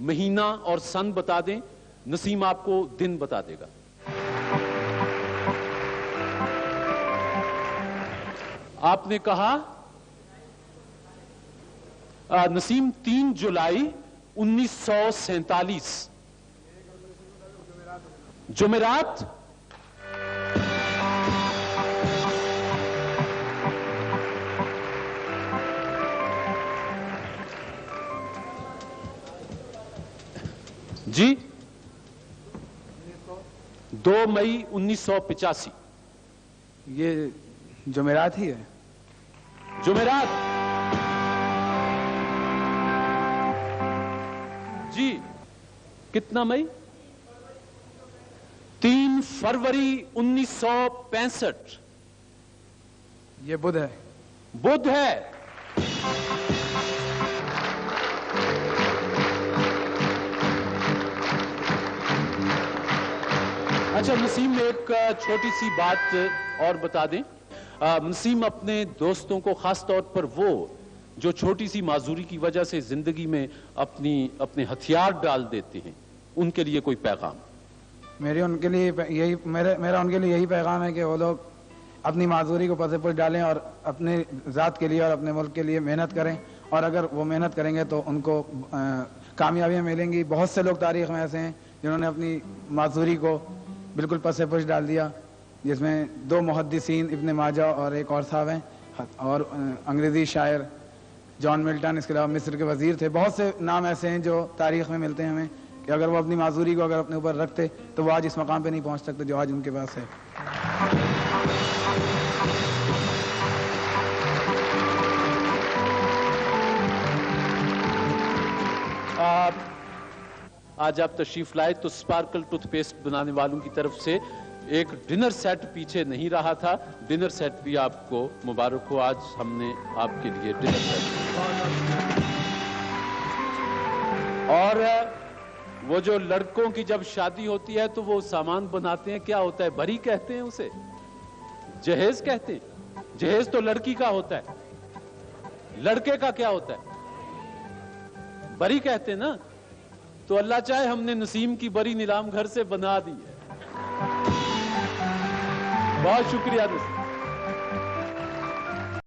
S1: महीना और सन बता दें, नसीम आपको दिन बता देगा। आपने कहा नसीम 3 जुलाई 1947 जुमेरात। जी, 2 मई 1985।
S2: ये जुमेरात ही है।
S1: जुमेरात जी। कितना मई? फरवरी 1965।
S2: ये बुध है।
S1: बुध है। अच्छा नसीम, एक छोटी सी बात और बता दें। नसीम अपने दोस्तों को खास तौर पर वो जो छोटी सी माजूरी की वजह से जिंदगी में अपने हथियार डाल देते हैं, उनके लिए कोई पैगाम?
S2: मेरा उनके लिए यही पैगाम है कि वो लोग अपनी माजूरी को पसे पर डालें और अपने ज़ात के लिए और अपने मुल्क के लिए मेहनत करें, और अगर वो मेहनत करेंगे तो उनको कामयाबियाँ मिलेंगी। बहुत से लोग तारीख़ में ऐसे हैं जिन्होंने अपनी माजूरी को बिल्कुल पसे पुश डाल दिया, जिसमें 2 मुहद्दिसीन इब्न माजा और एक और साहब हैं, और अंग्रेज़ी शायर जॉन मिल्टन, इसके अलावा मिस्र के वज़ीर थे। बहुत से नाम ऐसे हैं जो तारीख़ में मिलते हैं हमें कि अगर वो अपनी माजूरी को अगर अपने ऊपर रखते तो वो आज इस मकाम पे नहीं पहुंच सकते जो आज उनके पास है।
S1: आज आप तशरीफ लाए तो स्पार्कल टूथपेस्ट बनाने वालों की तरफ से एक डिनर सेट पीछे नहीं रहा था। डिनर सेट भी आपको मुबारक हो, आज हमने आपके लिए डिनर सेट। और वो जो लड़कों की जब शादी होती है तो वो सामान बनाते हैं, क्या होता है, बरी कहते हैं उसे, जहेज कहते हैं। जहेज तो लड़की का होता है, लड़के का क्या होता है, बरी कहते हैं ना। तो अल्लाह चाहे हमने नसीम की बरी नीलाम घर से बना दी है। बहुत शुक्रिया नसीम।